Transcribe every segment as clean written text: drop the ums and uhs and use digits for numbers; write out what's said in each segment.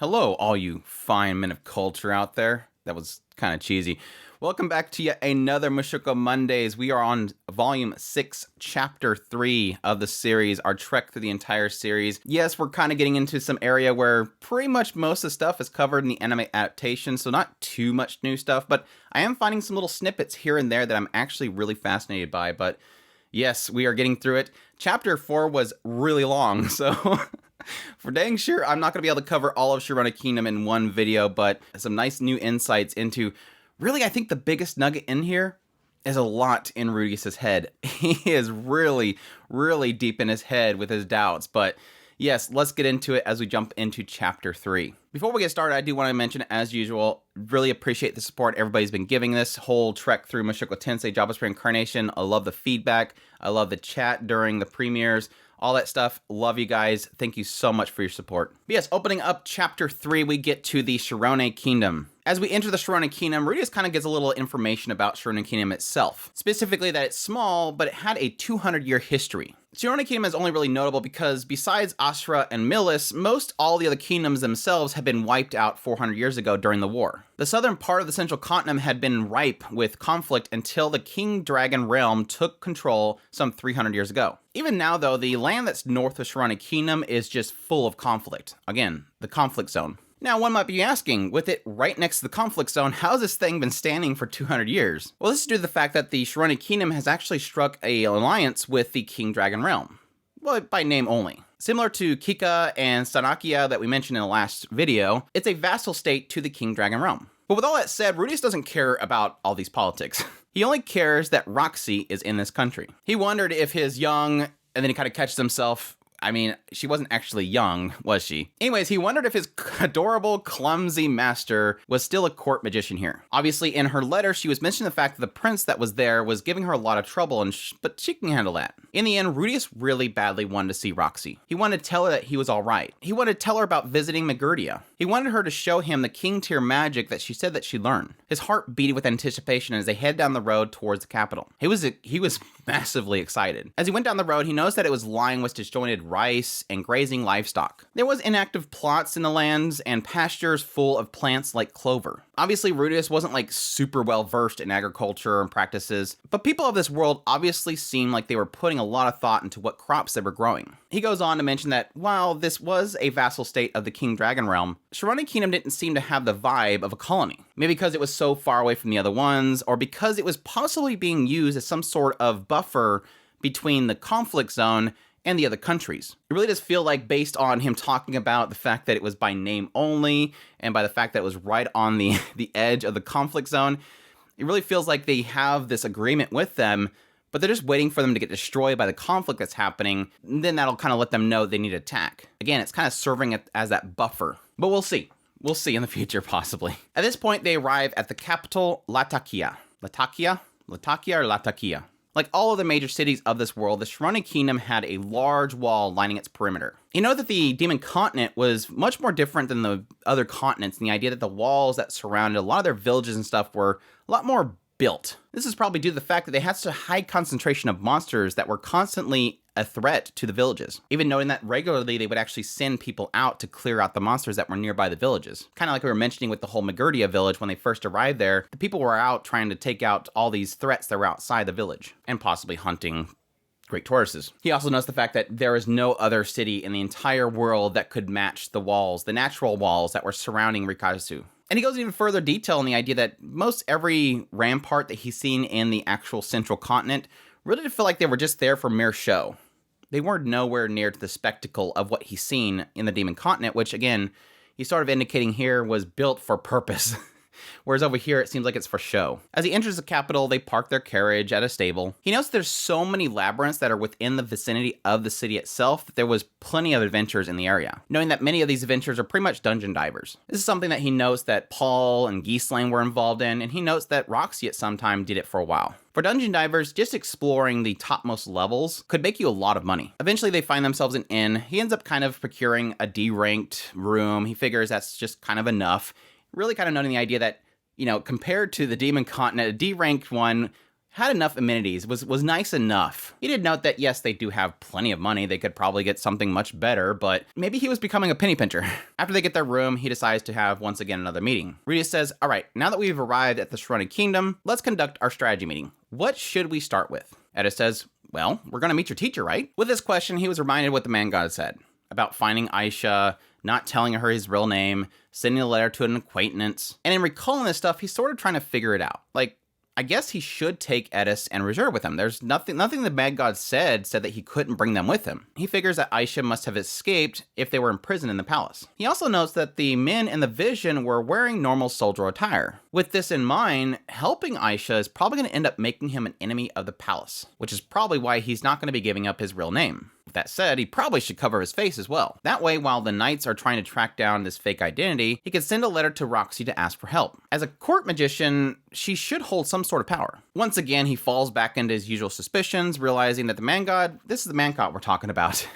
Hello, all you fine men of culture out there. That was kind of cheesy. Welcome back to yet another Mushoku Mondays. We are on Volume 6, Chapter 3 of the series, our trek through the entire series. Yes, we're kind of getting into some area where pretty much most of the stuff is covered in the anime adaptation, so not too much new stuff, but I am finding some little snippets here and there that I'm actually really fascinated by, but yes, we are getting through it. Chapter 4 was really long, so for dang sure, I'm not going to be able to cover all of Shirone Kingdom in one video, but some nice new insights into, really, I think the biggest nugget in here is a lot in Rudeus' head. He is really, really deep in his head with his doubts, but yes, let's get into it as we jump into Chapter 3. Before we get started, I do want to mention, as usual, really appreciate the support everybody's been giving this whole trek through Mushoku Tensei Jobless Reincarnation. I love the feedback. I love the chat during the premieres. All that stuff. Love you guys. Thank you so much for your support. But yes, opening up Chapter 3, we get to the Shirone Kingdom. As we enter the Shirone Kingdom, Rudeus kind of gets a little information about Shirone Kingdom itself. Specifically that it's small, but it had a 200-year history. Shirone Kingdom is only really notable because besides Asura and Milis, most all the other kingdoms themselves had been wiped out 400 years ago during the war. The southern part of the central continent had been ripe with conflict until the King Dragon realm took control some 300 years ago. Even now though, the land that's north of Shirone Kingdom is just full of conflict. Again, the conflict zone. Now, one might be asking, with it right next to the conflict zone, how has this thing been standing for 200 years? Well, this is due to the fact that the Shirone Kingdom has actually struck an alliance with the King Dragon Realm. Well, by name only. Similar to Kika and Sanakia that we mentioned in the last video, it's a vassal state to the King Dragon Realm. But with all that said, Rudeus doesn't care about all these politics. He only cares that Roxy is in this country. He wondered if his young, and then he kind of catches himself, I mean, she wasn't actually young, was she? Anyways, he wondered if his adorable, clumsy master was still a court magician here. Obviously, in her letter, she was mentioning the fact that the prince that was there was giving her a lot of trouble, but she can handle that. In the end, Rudeus really badly wanted to see Roxy. He wanted to tell her that he was alright. He wanted to tell her about visiting Magurdia. He wanted her to show him the king tier magic that she said that she'd learned. His heart beat with anticipation as they head down the road towards the capital. He was massively excited. As he went down the road, he noticed that it was lined with disjointed rice and grazing livestock. There was inactive plots in the lands and pastures full of plants like clover. Obviously, Rudeus wasn't like super well versed in agriculture and practices, but people of this world obviously seemed like they were putting a lot of thought into what crops they were growing. He goes on to mention that while this was a vassal state of the King Dragon Realm, Shirone Kingdom didn't seem to have the vibe of a colony. Maybe because it was so far away from the other ones, or because it was possibly being used as some sort of buffer between the conflict zone and the other countries. It really does feel like, based on him talking about the fact that it was by name only, and by the fact that it was right on the edge of the conflict zone, it really feels like they have this agreement with them, but they're just waiting for them to get destroyed by the conflict that's happening, and then that'll kind of let them know they need to attack. Again, it's kind of serving it as that buffer, but we'll see. We'll see in the future, possibly. At this point, they arrive at the capital, Latakia. Latakia or Latakia? Like all of the major cities of this world, the Shirone Kingdom had a large wall lining its perimeter. You know that the Demon Continent was much more different than the other continents, and the idea that the walls that surrounded a lot of their villages and stuff were a lot more built. This is probably due to the fact that they had such a high concentration of monsters that were constantly a threat to the villages. Even noting that regularly they would actually send people out to clear out the monsters that were nearby the villages. Kind of like we were mentioning with the whole Magurdia village when they first arrived there, the people were out trying to take out all these threats that were outside the village, and possibly hunting great Tauruses. He also notes the fact that there is no other city in the entire world that could match the walls, the natural walls that were surrounding Rikazu. And he goes even further detail in the idea that most every rampart that he's seen in the actual central continent really did feel like they were just there for mere show. They weren't nowhere near to the spectacle of what he's seen in the Demon Continent, which again, he's sort of indicating here was built for purpose. Whereas over here, it seems like it's for show. As he enters the capital, they park their carriage at a stable. He notes there's so many labyrinths that are within the vicinity of the city itself that there was plenty of adventures in the area, knowing that many of these adventures are pretty much dungeon divers. This is something that he notes that Paul and Ghislaine were involved in, and he notes that Roxy at some time did it for a while. For dungeon divers, just exploring the topmost levels could make you a lot of money. Eventually, they find themselves an inn. He ends up kind of procuring a D-ranked room. He figures that's just kind of enough. Really kind of noting the idea that, you know, compared to the Demon Continent, a D-ranked one had enough amenities, was nice enough. He did note that, yes, they do have plenty of money. They could probably get something much better, but maybe he was becoming a penny pincher. After they get their room, he decides to have, once again, another meeting. Rudeus says, all right, now that we've arrived at the Shirone Kingdom, let's conduct our strategy meeting. What should we start with? Eris says, well, we're going to meet your teacher, right? With this question, he was reminded what the man god said about finding Aisha, not telling her his real name, sending a letter to an acquaintance. And in recalling this stuff, he's sort of trying to figure it out. Like, I guess he should take Eris and Ruijerd with him. There's nothing the mad god said that he couldn't bring them with him. He figures that Aisha must have escaped if they were imprisoned in the palace. He also notes that the men in the vision were wearing normal soldier attire. With this in mind, helping Aisha is probably going to end up making him an enemy of the palace, which is probably why he's not going to be giving up his real name. With that said, he probably should cover his face as well. That way, while the knights are trying to track down this fake identity, he could send a letter to Roxy to ask for help. As a court magician, she should hold some sort of power. Once again, he falls back into his usual suspicions, realizing that the man god, this is the man god we're talking about,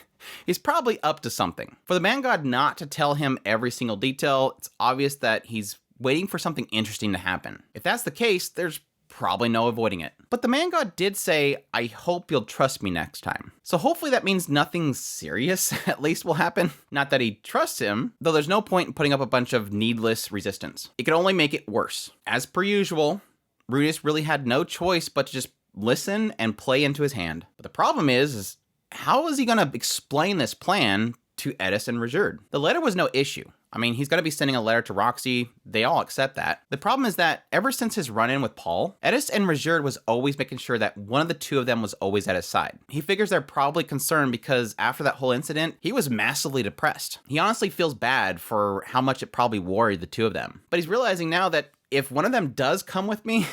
he's probably up to something. For the man god not to tell him every single detail, it's obvious that he's waiting for something interesting to happen. If that's the case, there's probably no avoiding it. But the man god did say, I hope you'll trust me next time. So hopefully that means nothing serious at least will happen. Not that he trusts him, though there's no point in putting up a bunch of needless resistance. It could only make it worse. As per usual, Rudeus really had no choice but to just listen and play into his hand. But the problem is how is he going to explain this plan to Eris and Ruijerd? The letter was no issue. I mean, he's going to be sending a letter to Roxy. They all accept that. The problem is that ever since his run-in with Paul, Eris and Ruijerd was always making sure that one of the two of them was always at his side. He figures they're probably concerned because after that whole incident, he was massively depressed. He honestly feels bad for how much it probably worried the two of them. But he's realizing now that if one of them does come with me,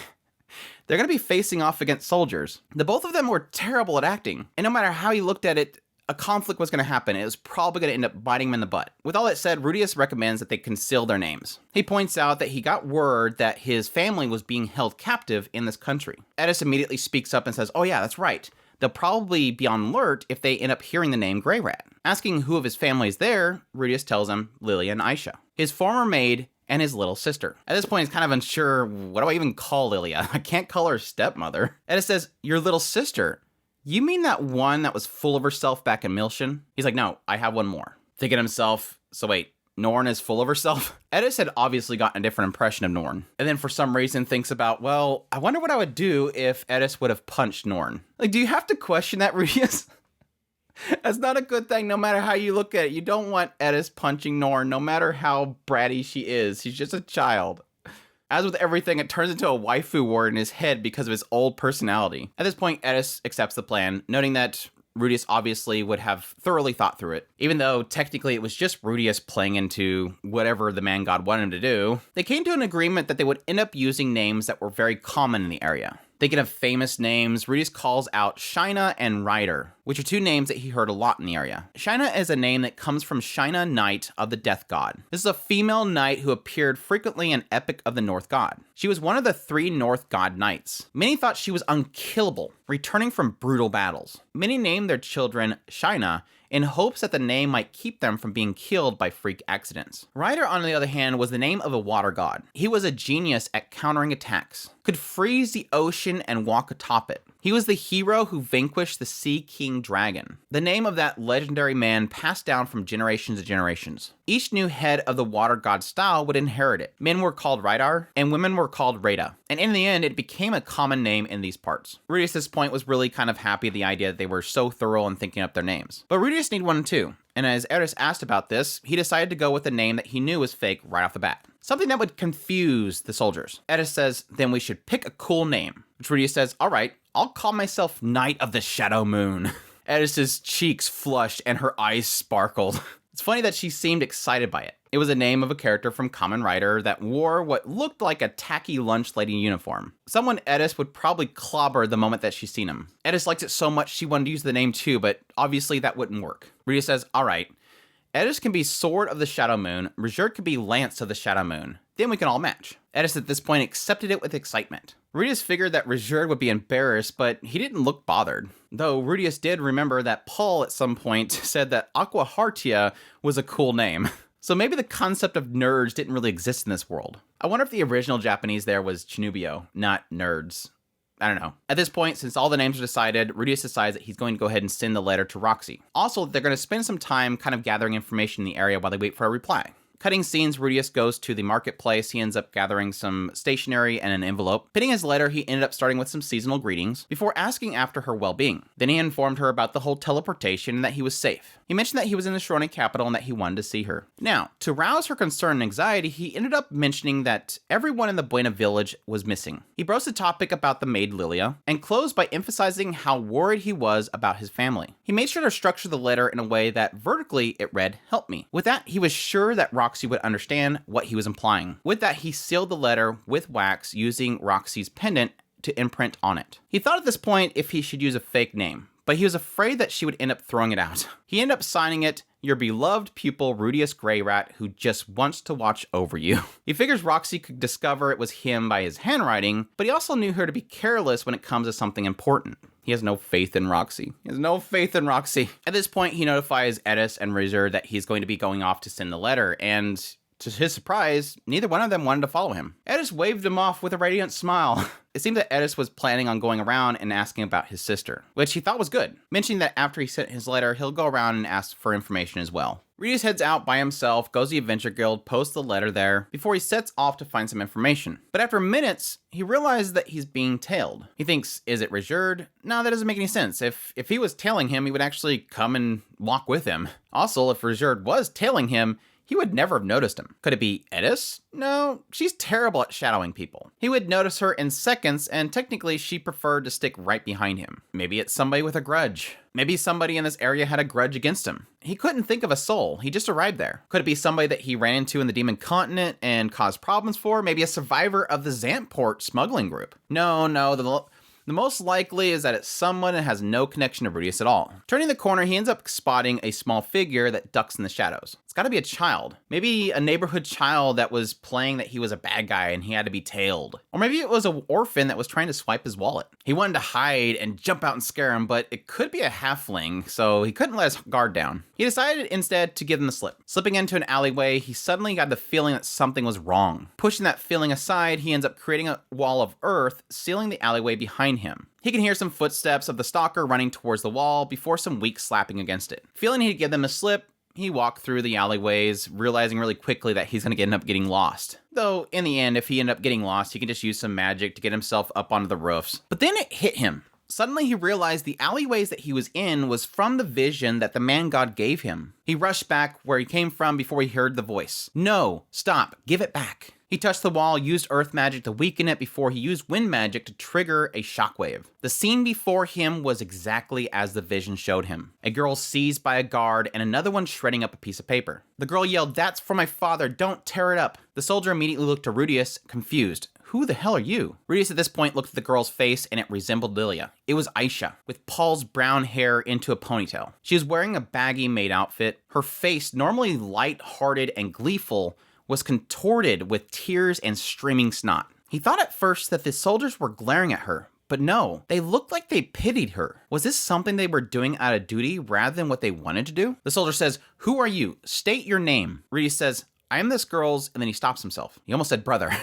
they're going to be facing off against soldiers. The both of them were terrible at acting. And no matter how he looked at it, a conflict was going to happen. It was probably going to end up biting him in the butt. With all that said, Rudeus recommends that they conceal their names. He points out that he got word that his family was being held captive in this country. Eris immediately speaks up and says, oh yeah, that's right. They'll probably be on alert if they end up hearing the name Greyrat. Asking who of his family is there, Rudeus tells him Lilia and Aisha, his former maid and his little sister. At this point, he's kind of unsure, what do I even call Lilia? I can't call her stepmother. Eris says, your little sister? You mean that one that was full of herself back in Milshin? He's like, no, I have one more. Thinking to himself, so wait, Norn is full of herself? Eris had obviously gotten a different impression of Norn. And then for some reason thinks about, well, I wonder what I would do if Eris would have punched Norn. Like, do you have to question that, Rudeus? That's not a good thing no matter how you look at it. You don't want Eris punching Norn no matter how bratty she is. She's just a child. As with everything, it turns into a waifu war in his head because of his old personality. At this point, Eris accepts the plan, noting that Rudeus obviously would have thoroughly thought through it. Even though technically it was just Rudeus playing into whatever the man god wanted him to do, they came to an agreement that they would end up using names that were very common in the area. Thinking of famous names, Rudeus calls out Shina and Ryder, which are two names that he heard a lot in the area. Shina is a name that comes from Shina, Knight of the Death God. This is a female knight who appeared frequently in Epic of the North God. She was one of the 3 North God knights. Many thought she was unkillable, returning from brutal battles. Many named their children Shina in hopes that the name might keep them from being killed by freak accidents. Ryder, on the other hand, was the name of a water god. He was a genius at countering attacks, could freeze the ocean and walk atop it. He was the hero who vanquished the Sea King Dragon. The name of that legendary man passed down from generations to generations. Each new head of the water god style would inherit it. Men were called Rydar, and women were called Rada. And in the end, it became a common name in these parts. Rudeus at this point was really kind of happy at the idea that they were so thorough in thinking up their names. But Rudeus needed one too. And as Eris asked about this, he decided to go with a name that he knew was fake right off the bat. Something that would confuse the soldiers. Eris says, then we should pick a cool name. Which Rudeus says, all right, I'll call myself Knight of the Shadow Moon. Eris's cheeks flushed and her eyes sparkled. It's funny that she seemed excited by it. It was a name of a character from Kamen Rider that wore what looked like a tacky lunch lady uniform. Someone Eris would probably clobber the moment that she seen him. Eris liked it so much she wanted to use the name too, but obviously that wouldn't work. Rudeus says, all right, Eris can be Sword of the Shadow Moon, Ruijerd can be Lance of the Shadow Moon. Then we can all match. Eris at this point accepted it with excitement. Rudeus figured that Ruijerd would be embarrassed, but he didn't look bothered. Though Rudeus did remember that Paul at some point said that Aqua Hartia was a cool name. So maybe the concept of nerds didn't really exist in this world. I wonder if the original Japanese there was Chinubio, not nerds. I don't know. At this point, since all the names are decided, Rudeus decides that he's going to go ahead and send the letter to Roxy. Also, they're going to spend some time kind of gathering information in the area while they wait for a reply. Cutting scenes, Rudeus goes to the marketplace. He ends up gathering some stationery and an envelope. Pinning his letter, he ended up starting with some seasonal greetings before asking after her well-being. Then he informed her about the whole teleportation and that he was safe. He mentioned that he was in the Shirone capital and that he wanted to see her. Now, to rouse her concern and anxiety, he ended up mentioning that everyone in the Buena village was missing. He broached the topic about the maid Lilia and closed by emphasizing how worried he was about his family. He made sure to structure the letter in a way that vertically it read, "Help me." With that, he was sure that Roxy would understand what he was implying. With that, he sealed the letter with wax using Roxy's pendant to imprint on it. He thought at this point if he should use a fake name, but he was afraid that she would end up throwing it out. He ended up signing it, "Your beloved pupil Rudeus Greyrat, who just wants to watch over you." He figures Roxy could discover it was him by his handwriting, but he also knew her to be careless when it comes to something important. He has no faith in Roxy. At this point, he notifies Eris and Ruijerd that he's going to be going off to send the letter, and to his surprise, neither one of them wanted to follow him. Eris waved him off with a radiant smile. It seemed that Eris was planning on going around and asking about his sister, which he thought was good, mentioning that after he sent his letter, he'll go around and ask for information as well. Rudeus heads out by himself, goes to the Adventure Guild, posts the letter there, before he sets off to find some information. But after minutes, he realizes that he's being tailed. He thinks, is it Ruijerd? No, that doesn't make any sense. If he was tailing him, he would actually come and walk with him. Also, if Ruijerd was tailing him, he would never have noticed him. Could it be Eris? No, she's terrible at shadowing people. He would notice her in seconds, and technically she preferred to stick right behind him. Maybe it's somebody with a grudge. Maybe somebody in this area had a grudge against him. He couldn't think of a soul. He just arrived there. Could it be somebody that he ran into in the Demon Continent and caused problems for? Maybe a survivor of the Zamport smuggling group? No, the most likely is that it's someone that has no connection to Rudeus at all. Turning the corner, he ends up spotting a small figure that ducks in the shadows. It's gotta be a child. Maybe a neighborhood child that was playing that he was a bad guy and he had to be tailed. Or maybe it was an orphan that was trying to swipe his wallet. He wanted to hide and jump out and scare him, but it could be a halfling, so he couldn't let his guard down. He decided instead to give him the slip. Slipping into an alleyway, he suddenly got the feeling that something was wrong. Pushing that feeling aside, he ends up creating a wall of earth, sealing the alleyway behind him. He can hear some footsteps of the stalker running towards the wall before some weak slapping against it. Feeling he'd give them a slip, he walked through the alleyways, realizing really quickly that he's going to end up getting lost. Though, in the end, if he ended up getting lost, he can just use some magic to get himself up onto the roofs. But then it hit him. Suddenly he realized the alleyways that he was in was from the vision that the man god gave him. He rushed back where he came from before he heard the voice. "No, stop, give it back." He touched the wall, used earth magic to weaken it before he used wind magic to trigger a shockwave. The scene before him was exactly as the vision showed him. A girl seized by a guard and another one shredding up a piece of paper. The girl yelled, "That's for my father, don't tear it up." The soldier immediately looked to Rudeus, confused. "Who the hell are you?" Rudeus at this point looked at the girl's face and it resembled Lilia. It was Aisha, with Paul's brown hair into a ponytail. She was wearing a baggy maid outfit. Her face, normally light-hearted and gleeful, was contorted with tears and streaming snot. He thought at first that the soldiers were glaring at her, but no, they looked like they pitied her. Was this something they were doing out of duty rather than what they wanted to do? The soldier says, "Who are you? State your name." Rudeus says, "I am this girl's," and then he stops himself. He almost said brother.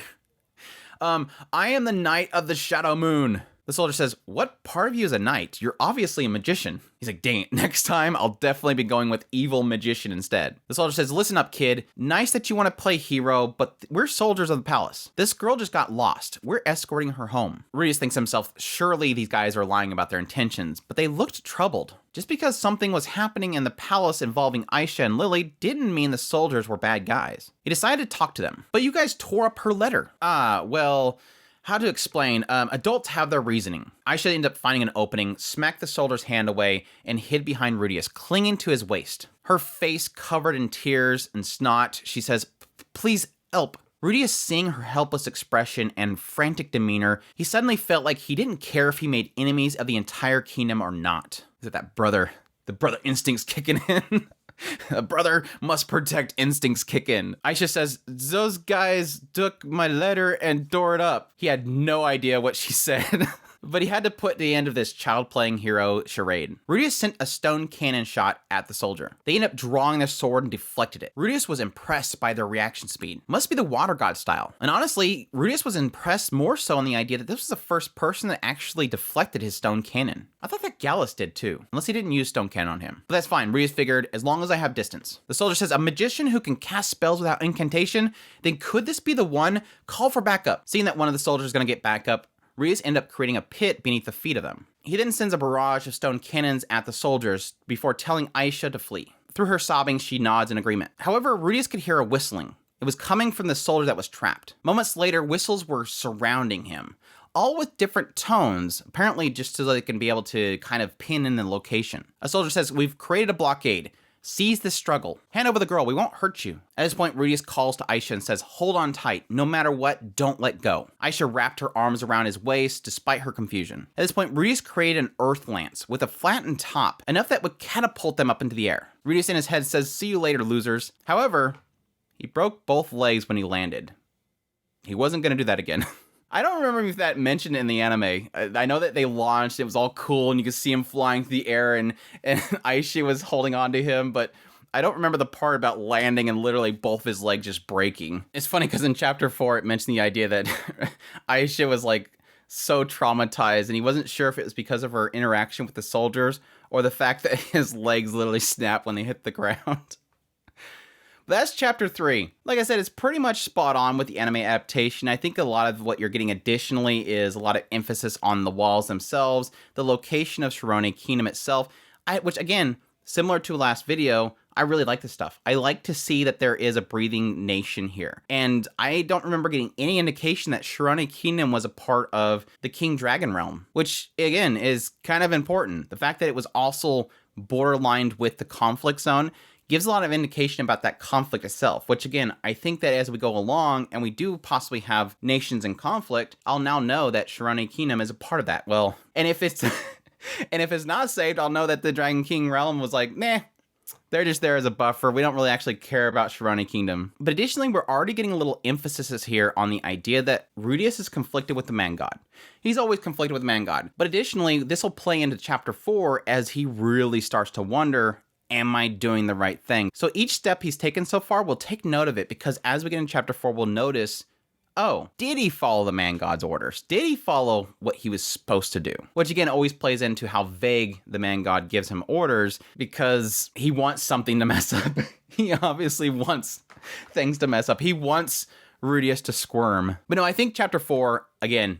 "I am the Knight of the Shadow Moon." The soldier says, "What part of you is a knight? You're obviously a magician." He's like, "Dang it, next time I'll definitely be going with evil magician instead." The soldier says, "Listen up, kid. Nice that you want to play hero, but we're soldiers of the palace. This girl just got lost. We're escorting her home." Rudeus thinks to himself, surely these guys are lying about their intentions, but they looked troubled. Just because something was happening in the palace involving Aisha and Lily didn't mean the soldiers were bad guys. He decided to talk to them. "But you guys tore up her letter." Well, how to explain? Adults have their reasoning. Aisha ended up finding an opening, smacked the soldier's hand away, and hid behind Rudeus, clinging to his waist. Her face covered in tears and snot, she says, "Please help." Rudeus, seeing her helpless expression and frantic demeanor, he suddenly felt like he didn't care if he made enemies of the entire kingdom or not. Is it that brother? The brother instincts kicking in? A brother must protect instincts kick in. Aisha says, "Those guys took my letter and tore it up." He had no idea what she said. But he had to put the end of this child-playing hero charade. Rudeus sent a stone cannon shot at the soldier. They ended up drawing their sword and deflected it. Rudeus was impressed by their reaction speed. Must be the water god style. And honestly, Rudeus was impressed more so on the idea that this was the first person that actually deflected his stone cannon. I thought that Gallus did too, unless he didn't use stone cannon on him. But that's fine, Rudeus figured, as long as I have distance. The soldier says, a magician who can cast spells without incantation? Then could this be the one? Call for backup. Seeing that one of the soldiers is going to get backup, Rudeus ends up creating a pit beneath the feet of them. He then sends a barrage of stone cannons at the soldiers before telling Aisha to flee. Through her sobbing, she nods in agreement. However, Rudeus could hear a whistling. It was coming from the soldier that was trapped. Moments later, whistles were surrounding him, all with different tones, apparently just so they can be able to kind of pin in the location. A soldier says, we've created a blockade. Seize this struggle. Hand over the girl, we won't hurt you. At this point, Rudeus calls to Aisha and says, hold on tight, no matter what, don't let go. Aisha wrapped her arms around his waist despite her confusion. At this point, Rudeus created an earth lance with a flattened top, enough that would catapult them up into the air. Rudeus in his head says, see you later, losers. However, he broke both legs when he landed. He wasn't going to do that again. I don't remember if that mentioned in the anime. I know that they launched, it was all cool, and you could see him flying through the air, and Aisha was holding on to him, but I don't remember the part about landing and literally both of his legs just breaking. It's funny because in chapter 4, it mentioned the idea that Aisha was like so traumatized, and he wasn't sure if it was because of her interaction with the soldiers or the fact that his legs literally snapped when they hit the ground. That's chapter 3. Like I said, it's pretty much spot on with the anime adaptation. I think a lot of what you're getting additionally is a lot of emphasis on the walls themselves, the location of Shirone Kingdom itself, which again, similar to last video, I really like this stuff. I like to see that there is a breathing nation here. And I don't remember getting any indication that Shirone Kingdom was a part of the King Dragon realm, which again is kind of important. The fact that it was also borderlined with the conflict zone gives a lot of indication about that conflict itself, which again, I think that as we go along and we do possibly have nations in conflict, I'll now know that Shirone Kingdom is a part of that. Well, and if it's and if it's not saved, I'll know that the Dragon King realm was like, meh, they're just there as a buffer. We don't really actually care about Shirone Kingdom. But additionally, we're already getting a little emphasis here on the idea that Rudeus is conflicted with the man god. He's always conflicted with the man god. But additionally, this will play into chapter 4 as he really starts to wonder, am I doing the right thing? So each step he's taken so far, we'll take note of it, because as we get into chapter 4, we'll notice, oh, did he follow the man god's orders? Did he follow what he was supposed to do? Which again always plays into how vague the man god gives him orders, because he wants something to mess up. He obviously wants things to mess up. He wants Rudeus to squirm. But no, I think chapter 4, again,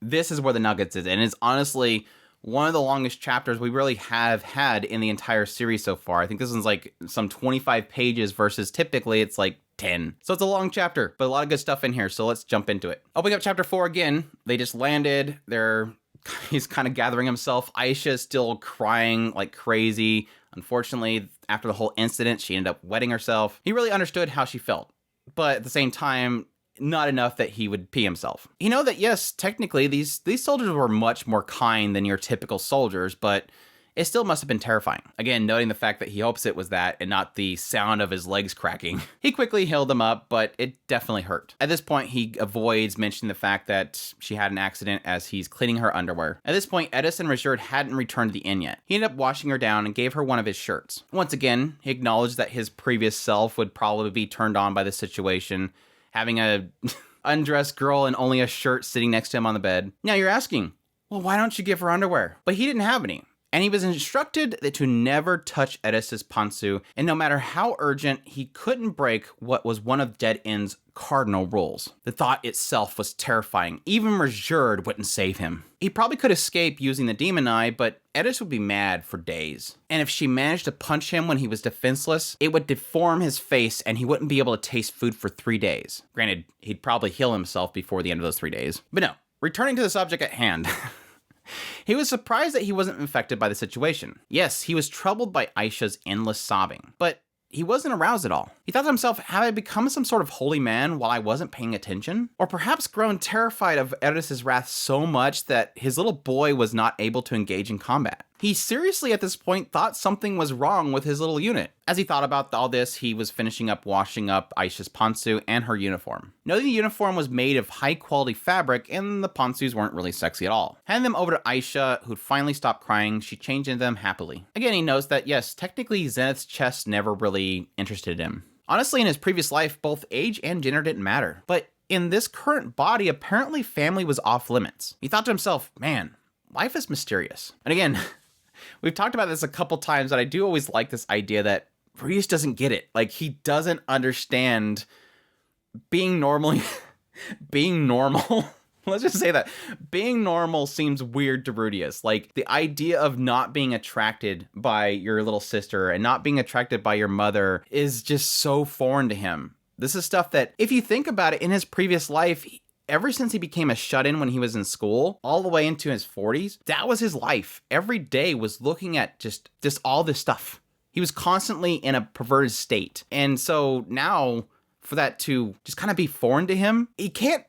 this is where the nuggets is, and it's honestly one of the longest chapters we really have had in the entire series so far. I think this one's like some 25 pages versus typically it's like 10. So it's a long chapter, but a lot of good stuff in here. So let's jump into it. Opening up chapter 4 again. They just landed. He's kind of gathering himself. Aisha is still crying like crazy. Unfortunately, after the whole incident, she ended up wetting herself. He really understood how she felt, but at the same time, not enough that he would pee himself. You know that, yes, technically these soldiers were much more kind than your typical soldiers, but it still must have been terrifying. Again, noting the fact that he hopes it was that and not the sound of his legs cracking. He quickly healed them up, but it definitely hurt. At this point, he avoids mentioning the fact that she had an accident as he's cleaning her underwear. At this point, Eris and Ruijerd hadn't returned to the inn yet. He ended up washing her down and gave her one of his shirts. Once again, he acknowledged that his previous self would probably be turned on by the situation, having a undressed girl and only a shirt sitting next to him on the bed. Now you're asking, well, why don't you give her underwear? But he didn't have any. And he was instructed that to never touch Eris's pantsu, and no matter how urgent, he couldn't break what was one of Dead End's cardinal rules. The thought itself was terrifying. Even Ruijerd wouldn't save him. He probably could escape using the demon eye, but Eris would be mad for days. And if she managed to punch him when he was defenseless, it would deform his face and he wouldn't be able to taste food for 3 days. Granted, he'd probably heal himself before the end of those 3 days. But no, returning to the subject at hand. He was surprised that he wasn't infected by the situation. Yes, he was troubled by Aisha's endless sobbing, but he wasn't aroused at all. He thought to himself, have I become some sort of holy man while I wasn't paying attention? Or perhaps grown terrified of Eris's wrath so much that his little boy was not able to engage in combat. He seriously at this point thought something was wrong with his little unit. As he thought about all this, he was finishing up washing up Aisha's pantsu and her uniform. Noting the uniform was made of high quality fabric and the pantsus weren't really sexy at all. Handing them over to Aisha, who'd finally stopped crying, she changed into them happily. Again, he knows that yes, technically Zenith's chest never really interested him. Honestly, in his previous life, both age and gender didn't matter. But in this current body, apparently family was off limits. He thought to himself, man, life is mysterious. And again, we've talked about this a couple times, but I do always like this idea that Rudeus doesn't get it. Like, he doesn't understand being normal. Let's just say that. Being normal seems weird to Rudeus. Like, the idea of not being attracted by your little sister and not being attracted by your mother is just so foreign to him. This is stuff that, if you think about it, in his previous life, ever since he became a shut-in when he was in school, all the way into his 40s, that was his life. Every day was looking at just all this stuff. He was constantly in a perverted state. And so now, for that to just kind of be foreign to him, he can't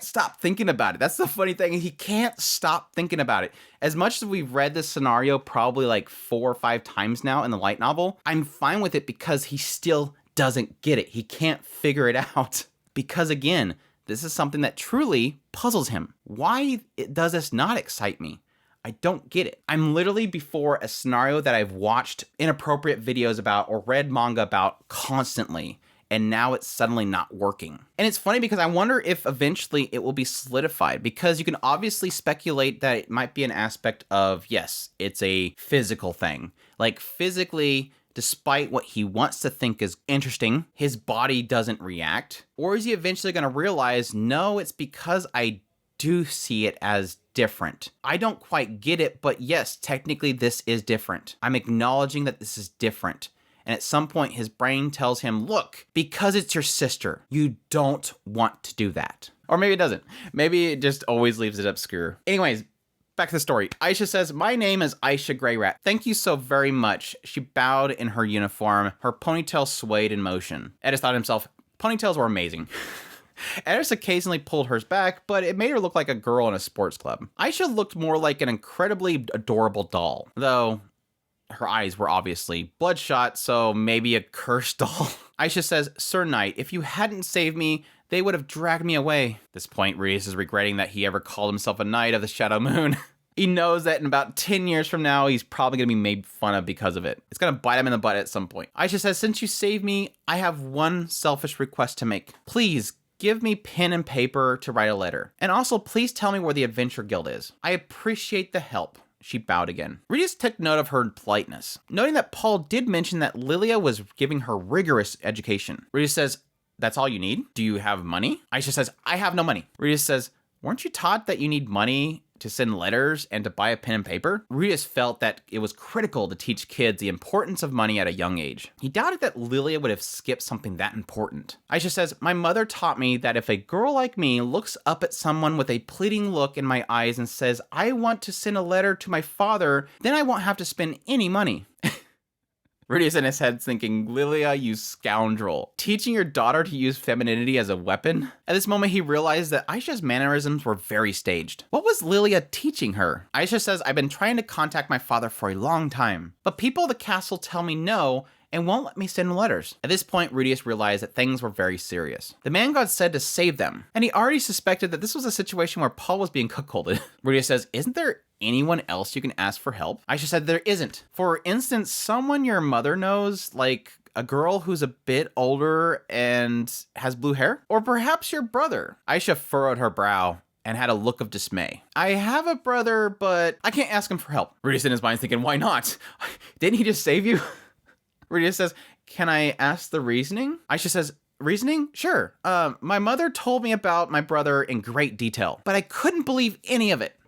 stop thinking about it. That's the funny thing. He can't stop thinking about it. As much as we've read this scenario probably like 4 or 5 times now in the light novel, I'm fine with it because he still doesn't get it. He can't figure it out. Because again, this is something that truly puzzles him. Why does this not excite me? I don't get it. I'm literally before a scenario that I've watched inappropriate videos about or read manga about constantly, and now it's suddenly not working. And it's funny because I wonder if eventually it will be solidified, because you can obviously speculate that it might be an aspect of, yes, it's a physical thing. Like physically, despite what he wants to think is interesting, his body doesn't react? Or is he eventually going to realize, no, it's because I do see it as different. I don't quite get it, but yes, technically this is different. I'm acknowledging that this is different. And at some point, his brain tells him, look, because it's your sister, you don't want to do that. Or maybe it doesn't. Maybe it just always leaves it obscure. Anyways, back to the story. Aisha says, my name is Aisha Greyrat. Thank you so very much. She bowed in her uniform. Her ponytail swayed in motion. Eris thought to himself, ponytails were amazing. Eris occasionally pulled hers back, but it made her look like a girl in a sports club. Aisha looked more like an incredibly adorable doll, though her eyes were obviously bloodshot, so maybe a cursed doll. Aisha says, Sir Knight, if you hadn't saved me, they would have dragged me away. At this point, Rudeus is regretting that he ever called himself a knight of the Shadow Moon. He knows that in about 10 years from now, he's probably going to be made fun of because of it. It's going to bite him in the butt at some point. Aisha says, since you saved me, I have one selfish request to make. Please, give me pen and paper to write a letter. And also, please tell me where the Adventure Guild is. I appreciate the help. She bowed again. Rudeus took note of her politeness, noting that Paul did mention that Lilia was giving her rigorous education. Rudeus says, that's all you need? Do you have money? Aisha says, I have no money. Rudeus says, weren't you taught that you need money to send letters and to buy a pen and paper? Rudeus felt that it was critical to teach kids the importance of money at a young age. He doubted that Lilia would have skipped something that important. Aisha says, my mother taught me that if a girl like me looks up at someone with a pleading look in my eyes and says, I want to send a letter to my father, then I won't have to spend any money. Rudeus in his head thinking, Lilia, you scoundrel. Teaching your daughter to use femininity as a weapon? At this moment, he realized that Aisha's mannerisms were very staged. What was Lilia teaching her? Aisha says, I've been trying to contact my father for a long time, but people at the castle tell me no and won't let me send letters. At this point, Rudeus realized that things were very serious. The man god said to save them, and he already suspected that this was a situation where Paul was being cuckolded. Rudeus says, isn't there anyone else you can ask for help? Aisha said there isn't. For instance, someone your mother knows, like a girl who's a bit older and has blue hair? Or perhaps your brother? Aisha furrowed her brow and had a look of dismay. I have a brother, but I can't ask him for help. Rudeus in his mind thinking, why not? Didn't he just save you? Rudeus says, can I ask the reasoning? Aisha says, reasoning? Sure. My mother told me about my brother in great detail, but I couldn't believe any of it.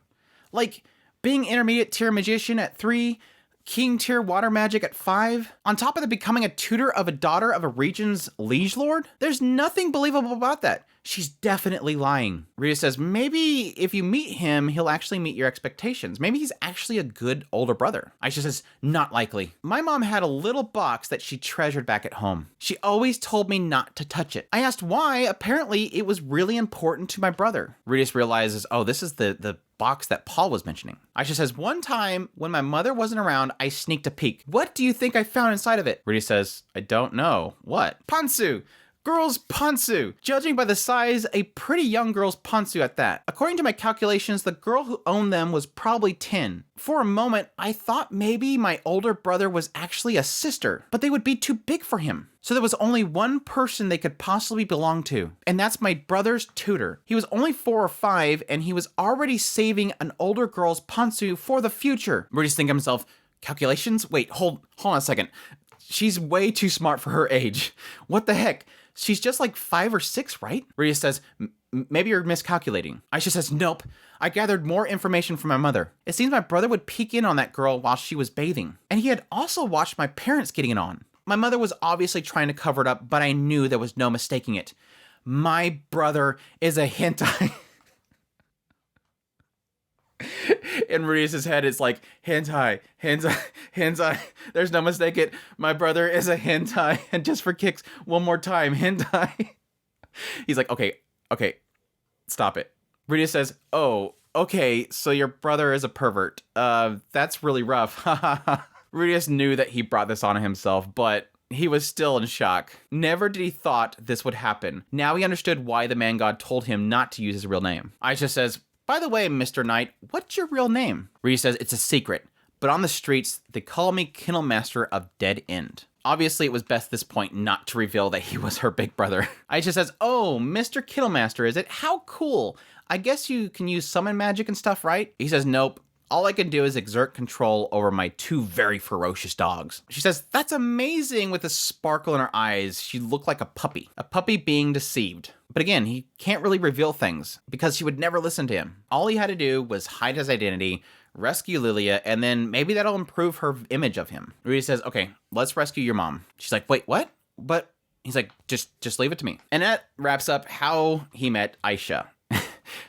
Like being intermediate tier magician at 3, king tier water magic at 5, on top of the becoming a tutor of a daughter of a region's liege lord? There's nothing believable about that. she's definitely lying. Rudeus says, maybe if you meet him, he'll actually meet your expectations. Maybe he's actually a good older brother. Aisha says, not likely. My mom had a little box that she treasured back at home. She always told me not to touch it. I asked why. Apparently, it was really important to my brother. Rudeus realizes, oh, this is the box that Paul was mentioning. Aisha says, one time when my mother wasn't around, I sneaked a peek. What do you think I found inside of it? Rudeus says, I don't know. What? Pantsu! Girl's pantsu! Judging by the size, a pretty young girl's pantsu at that. According to my calculations, the girl who owned them was probably 10. For a moment, I thought maybe my older brother was actually a sister, but they would be too big for him. So there was only one person they could possibly belong to, and that's my brother's tutor. He was only 4 or 5, and he was already saving an older girl's pantsu for the future. Rudeus thinking to himself, calculations? Wait, hold on a second. She's way too smart for her age. What the heck? She's just like 5 or 6, right? Rudeus says, maybe you're miscalculating. Aisha says, nope. I gathered more information from my mother. It seems my brother would peek in on that girl while she was bathing. And he had also watched my parents getting it on. My mother was obviously trying to cover it up, but I knew there was no mistaking it. My brother is a hentai. In Rudeus' head, it's like, hentai, hentai, hentai. There's no mistake it. My brother is a hentai. And just for kicks, one more time, hentai. He's like, okay, stop it. Rudeus says, oh, okay, so your brother is a pervert. That's really rough. Rudeus knew that he brought this on himself, but he was still in shock. Never did he thought this would happen. Now he understood why the man god told him not to use his real name. Aisha says, by the way, Mr. Knight, what's your real name? Rudeus says, it's a secret, but on the streets, they call me Kennel Master of Dead End. Obviously, it was best at this point not to reveal that he was her big brother. Aisha says, oh, Mr. Kennel Master, is it? How cool. I guess you can use summon magic and stuff, right? He says, nope. All I can do is exert control over my 2 very ferocious dogs. She says, that's amazing. With a sparkle in her eyes, she looked like a puppy being deceived. But again, he can't really reveal things because she would never listen to him. All he had to do was hide his identity, rescue Lilia, and then maybe that'll improve her image of him. Rudeus says, okay, let's rescue your mom. She's like, wait, what? But he's like, just leave it to me. And that wraps up how he met Aisha.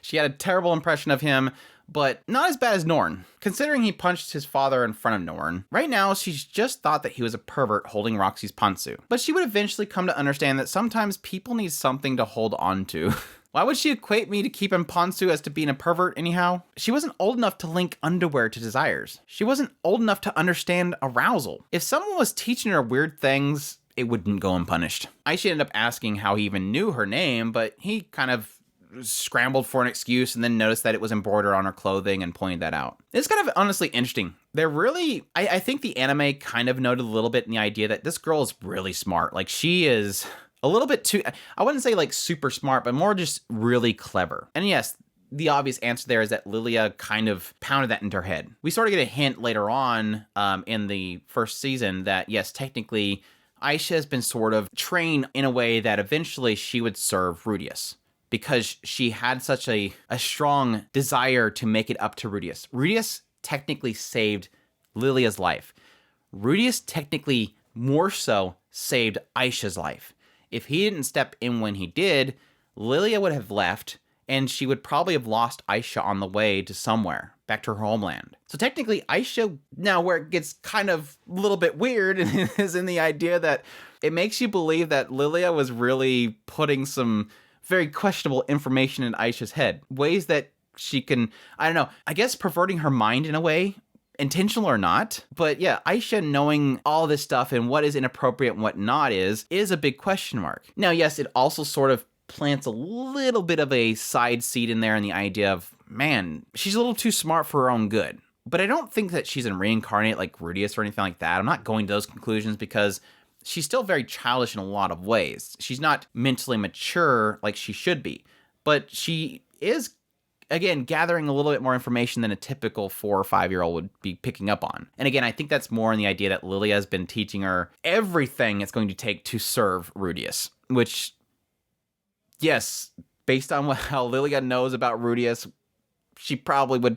She had a terrible impression of him, but not as bad as Norn. Considering he punched his father in front of Norn, right now she's just thought that he was a pervert holding Roxy's pantsu. But she would eventually come to understand that sometimes people need something to hold on to. Why would she equate me to keeping pantsu as to being a pervert anyhow? She wasn't old enough to link underwear to desires. She wasn't old enough to understand arousal. If someone was teaching her weird things, it wouldn't go unpunished. Aisha ended up asking how he even knew her name, but he kind of scrambled for an excuse and then noticed that it was embroidered on her clothing and pointed that out. It's kind of honestly interesting. They're really, I think the anime kind of noted a little bit in the idea that this girl is really smart. Like, she is a little bit too, I wouldn't say like super smart, but more just really clever. And yes, the obvious answer there is that Lilia kind of pounded that into her head. We sort of get a hint later on in the first season that yes, technically Aisha has been sort of trained in a way that eventually she would serve Rudeus, because she had such a strong desire to make it up to Rudeus. Rudeus technically saved Lilia's life. Rudeus technically more so saved Aisha's life. If he didn't step in when he did, Lilia would have left, and she would probably have lost Aisha on the way to somewhere, back to her homeland. So technically, Aisha, now where it gets kind of a little bit weird, is in the idea that it makes you believe that Lilia was really putting some very questionable information in Aisha's head. Ways that she can, I don't know, I guess perverting her mind in a way, intentional or not. But yeah, Aisha knowing all this stuff and what is inappropriate and what not is a big question mark. Now, yes, it also sort of plants a little bit of a side seed in there in the idea of, man, she's a little too smart for her own good. But I don't think that she's a reincarnate like Rudeus or anything like that. I'm not going to those conclusions because she's still very childish in a lot of ways. She's not mentally mature like she should be, but she is, again, gathering a little bit more information than a typical 4 or 5-year-old would be picking up on. And again, I think that's more in the idea that Lilia has been teaching her everything it's going to take to serve Rudeus, which, yes, based on how Lilia knows about Rudeus, she probably would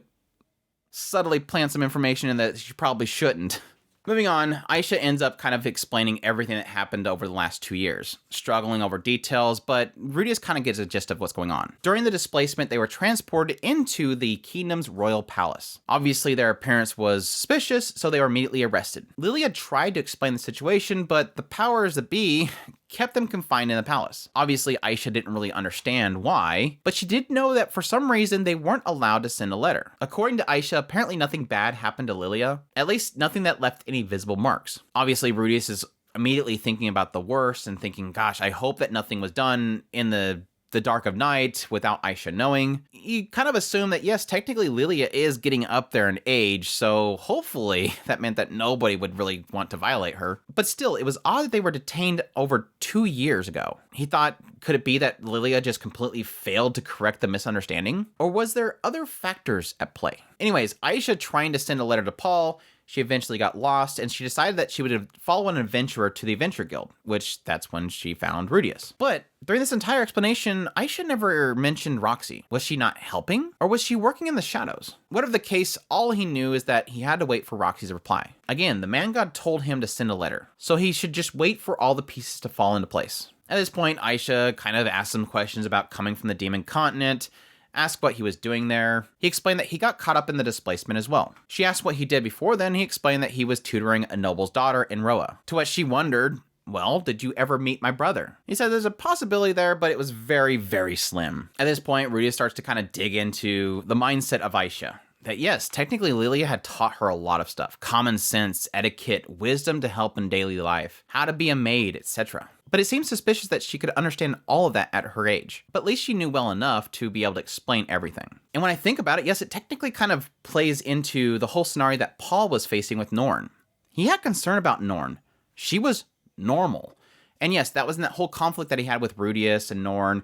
subtly plant some information in that she probably shouldn't. Moving on, Aisha ends up kind of explaining everything that happened over the last 2 years, struggling over details, but Rudeus kind of gets a gist of what's going on. During the displacement, they were transported into the kingdom's royal palace. Obviously, their appearance was suspicious, so they were immediately arrested. Lilia tried to explain the situation, but the powers that be kept them confined in the palace. Obviously, Aisha didn't really understand why, but she did know that for some reason they weren't allowed to send a letter. According to Aisha, apparently nothing bad happened to Lilia, at least nothing that left any visible marks. Obviously, Rudeus is immediately thinking about the worst and thinking, gosh, I hope that nothing was done in the dark of night without Aisha knowing. You kind of assume that, yes, technically Lilia is getting up there in age, so hopefully that meant that nobody would really want to violate her. But still, it was odd that they were detained over 2 years ago. He thought, could it be that Lilia just completely failed to correct the misunderstanding? Or was there other factors at play? Anyways, Aisha trying to send a letter to Paul, she eventually got lost, and she decided that she would follow an adventurer to the Adventure Guild, which that's when she found Rudeus. But during this entire explanation, Aisha never mentioned Roxy. Was she not helping? Or was she working in the shadows? Whatever the case, all he knew is that he had to wait for Roxy's reply. Again, the man god told him to send a letter, so he should just wait for all the pieces to fall into place. At this point, Aisha kind of asked some questions about coming from the Demon Continent, asked what he was doing there. He explained that he got caught up in the displacement as well. She asked what he did before then. He explained that he was tutoring a noble's daughter in Roa. To which she wondered, well, did you ever meet my brother? He said there's a possibility there, but it was very, very slim. At this point, Rudeus starts to kind of dig into the mindset of Aisha. That yes, technically Lilia had taught her a lot of stuff. Common sense, etiquette, wisdom to help in daily life, how to be a maid, etc. But it seems suspicious that she could understand all of that at her age. But at least she knew well enough to be able to explain everything. And when I think about it, yes, it technically kind of plays into the whole scenario that Paul was facing with Norn. He had concern about Norn. She was normal. And yes, that was in that whole conflict that he had with Rudeus and Norn.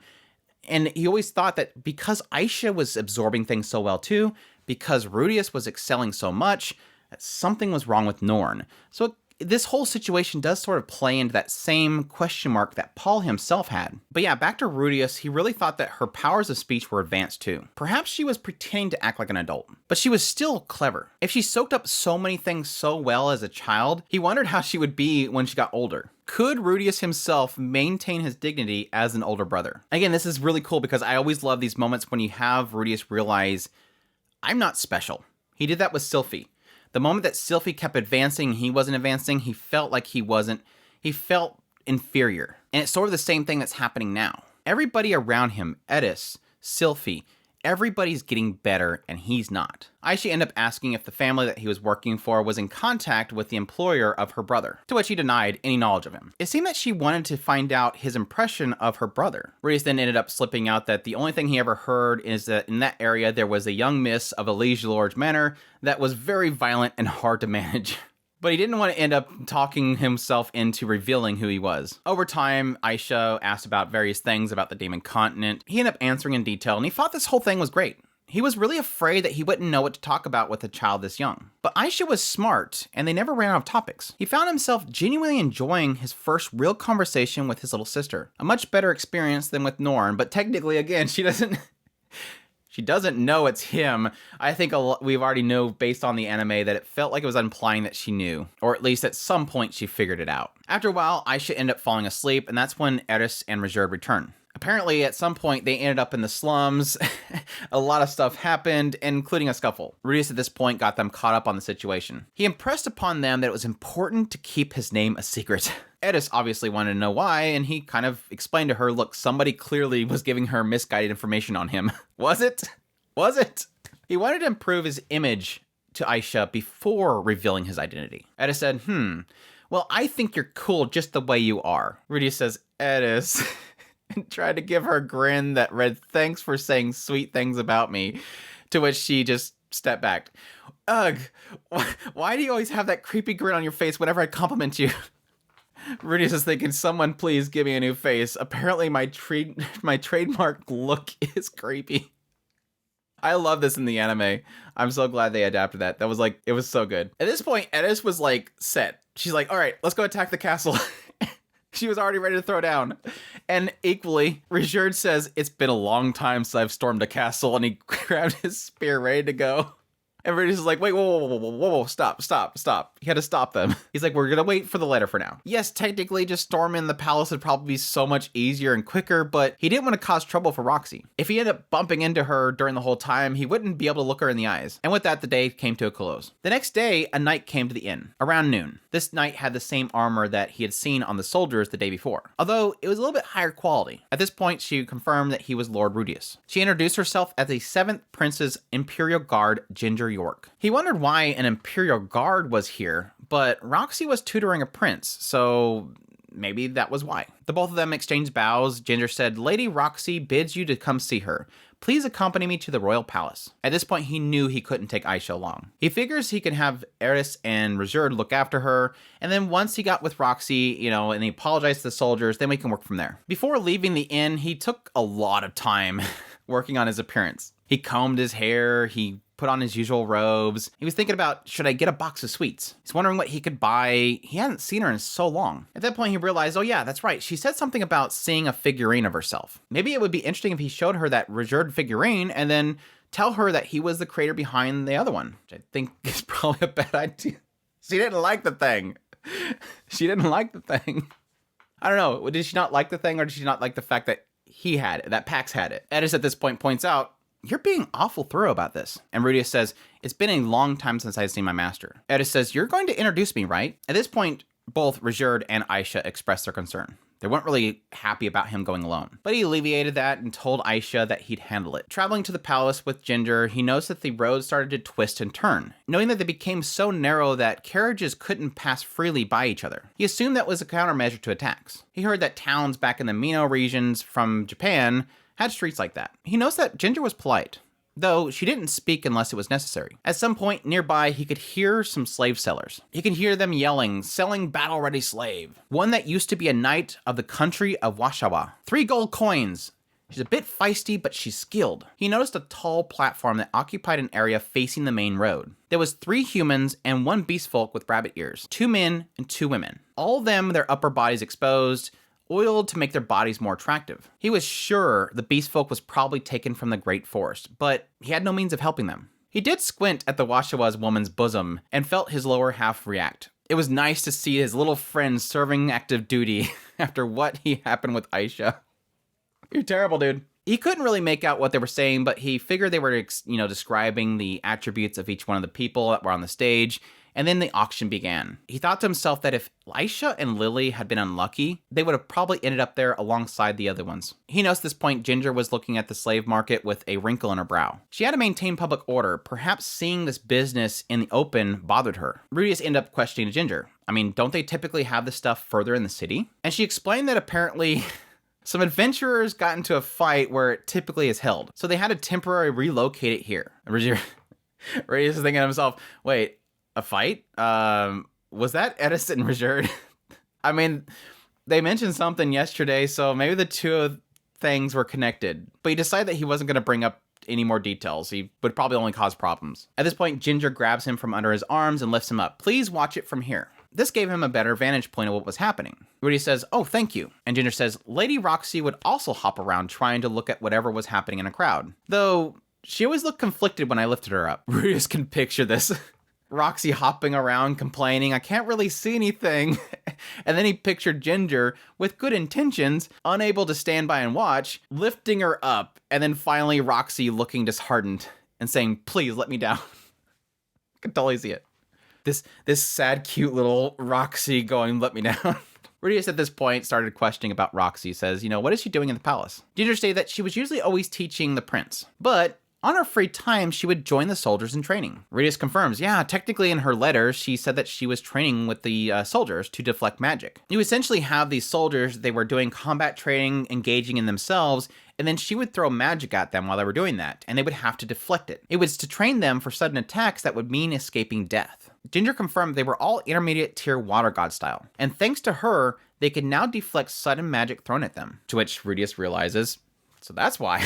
And he always thought that because Aisha was absorbing things so well too, because Rudeus was excelling so much, that something was wrong with Norn. So this whole situation does sort of play into that same question mark that Paul himself had. But yeah, back to Rudeus, he really thought that her powers of speech were advanced too. Perhaps she was pretending to act like an adult, but she was still clever. If she soaked up so many things so well as a child, he wondered how she would be when she got older. Could Rudeus himself maintain his dignity as an older brother? Again, this is really cool because I always love these moments when you have Rudeus realize, I'm not special. He did that with Sylphie. The moment that Sylphie kept advancing, he wasn't advancing, he felt like he wasn't. He felt inferior. And it's sort of the same thing that's happening now. Everybody around him, Eris, Sylphie, everybody's getting better and he's not. Aisha ended up asking if the family that he was working for was in contact with the employer of her brother, to which he denied any knowledge of him. It seemed that she wanted to find out his impression of her brother. Rudeus then ended up slipping out that the only thing he ever heard is that in that area there was a young miss of a liege lord's manor that was very violent and hard to manage. But he didn't want to end up talking himself into revealing who he was. Over time, Aisha asked about various things about the Demon Continent. He ended up answering in detail, and he thought this whole thing was great. He was really afraid that he wouldn't know what to talk about with a child this young. But Aisha was smart, and they never ran out of topics. He found himself genuinely enjoying his first real conversation with his little sister. A much better experience than with Norn, but technically, again, she doesn't know it's him. I think we've already know based on the anime that it felt like it was implying that she knew, or at least at some point she figured it out. After a while, Aisha ended up falling asleep, and that's when Eris and Ruijerd returned. Apparently, at some point, they ended up in the slums. A lot of stuff happened, including a scuffle. Rudeus at this point got them caught up on the situation. He impressed upon them that it was important to keep his name a secret. Eris obviously wanted to know why, and he kind of explained to her, look, somebody clearly was giving her misguided information on him. Was it? Was it? He wanted to improve his image to Aisha before revealing his identity. Eris said, well, I think you're cool just the way you are. Rudeus says, Eris, and tried to give her a grin that read, thanks for saying sweet things about me, to which she just stepped back. Ugh, why do you always have that creepy grin on your face whenever I compliment you? Rudeus is thinking, someone please give me a new face. Apparently my trademark look is creepy. I love this in the anime. I'm so glad they adapted that. That was like, it was so good. At this point, Eris was like set. She's like, all right, let's go attack the castle. She was already ready to throw down. And equally, Ruijerd says, it's been a long time since I've stormed a castle, and he grabbed his spear ready to go. And Rudeus is like, wait, whoa, stop. He had to stop them. He's like, we're gonna wait for the letter for now. Yes, technically just storming the palace would probably be so much easier and quicker, but he didn't want to cause trouble for Roxy. If he ended up bumping into her during the whole time, he wouldn't be able to look her in the eyes. And with that, the day came to a close. The next day, a knight came to the inn, around noon. This knight had the same armor that he had seen on the soldiers the day before, although it was a little bit higher quality. At this point, she confirmed that he was Lord Rudeus. She introduced herself as the 7th Prince's Imperial Guard, Ginger York. He wondered why an Imperial Guard was here, but Roxy was tutoring a prince, so maybe that was why. The both of them exchanged bows. Ginger said, Lady Roxy bids you to come see her. Please accompany me to the royal palace. At this point, he knew he couldn't take Aisha along. He figures he can have Eris and Ruijerd look after her, and then once he got with Roxy, and he apologized to the soldiers, then we can work from there. Before leaving the inn, he took a lot of time working on his appearance. He combed his hair, he put on his usual robes. He was thinking about, should I get a box of sweets? He's wondering what he could buy. He hadn't seen her in so long. At that point, he realized, oh yeah, that's right. She said something about seeing a figurine of herself. Maybe it would be interesting if he showed her that Ruijerd figurine and then tell her that he was the creator behind the other one, which I think is probably a bad idea. She didn't like the thing. She didn't like the thing. I don't know. Did she not like the thing, or did she not like the fact that he had it, that Pax had it? Eris at this point points out, you're being awful thorough about this. And Rudeus says, it's been a long time since I've seen my master. Eris says, you're going to introduce me, right? At this point, both Ruijerd and Aisha expressed their concern. They weren't really happy about him going alone. But he alleviated that and told Aisha that he'd handle it. Traveling to the palace with Ginger, he noticed that the road started to twist and turn, knowing that they became so narrow that carriages couldn't pass freely by each other. He assumed that was a countermeasure to attacks. He heard that towns back in the Mino regions from Japan had streets like that. He noticed that Ginger was polite, though she didn't speak unless it was necessary. At some point nearby, he could hear some slave sellers. He could hear them yelling, selling battle-ready slave. One that used to be a knight of the country of Washawa. 3 gold coins. She's a bit feisty, but she's skilled. He noticed a tall platform that occupied an area facing the main road. There was 3 humans and 1 beast folk with rabbit ears. 2 men and 2 women. All of them, their upper bodies exposed, oiled to make their bodies more attractive. He was sure the beast folk was probably taken from the Great Forest, but he had no means of helping them. He did squint at the Washawa's woman's bosom and felt his lower half react. It was nice to see his little friend serving active duty after what happened with Aisha. You're terrible, dude. He couldn't really make out what they were saying, but he figured they were, describing the attributes of each one of the people that were on the stage. And then the auction began. He thought to himself that if Aisha and Lily had been unlucky, they would have probably ended up there alongside the other ones. He noticed at this point Ginger was looking at the slave market with a wrinkle in her brow. She had to maintain public order. Perhaps seeing this business in the open bothered her. Rudeus ended up questioning Ginger. I mean, don't they typically have this stuff further in the city? And she explained that apparently some adventurers got into a fight where it typically is held, so they had to temporarily relocate it here. Rudeus is thinking to himself, wait, a fight? Was that Eris and Ruijerd? I mean, they mentioned something yesterday, so maybe the two things were connected. But he decided that he wasn't going to bring up any more details. He would probably only cause problems. At this point, Ginger grabs him from under his arms and lifts him up. Please watch it from here. This gave him a better vantage point of what was happening. Rudy says, oh, thank you. And Ginger says, Lady Roxy would also hop around trying to look at whatever was happening in a crowd. Though, she always looked conflicted when I lifted her up. Rudeus can picture this. Roxy hopping around, complaining, I can't really see anything. And then he pictured Ginger, with good intentions, unable to stand by and watch, lifting her up, and then finally Roxy looking disheartened and saying, please let me down. I can totally see it. This sad, cute little Roxy going, let me down. Rudeus at this point started questioning about Roxy. Says, what is she doing in the palace? Ginger stated that she was usually always teaching the prince, but on her free time, she would join the soldiers in training. Rudeus confirms, yeah, technically in her letter, she said that she was training with the soldiers to deflect magic. You essentially have these soldiers, they were doing combat training, engaging in themselves, and then she would throw magic at them while they were doing that, and they would have to deflect it. It was to train them for sudden attacks that would mean escaping death. Ginger confirmed they were all intermediate tier water god style, and thanks to her, they could now deflect sudden magic thrown at them. To which Rudeus realizes, so that's why.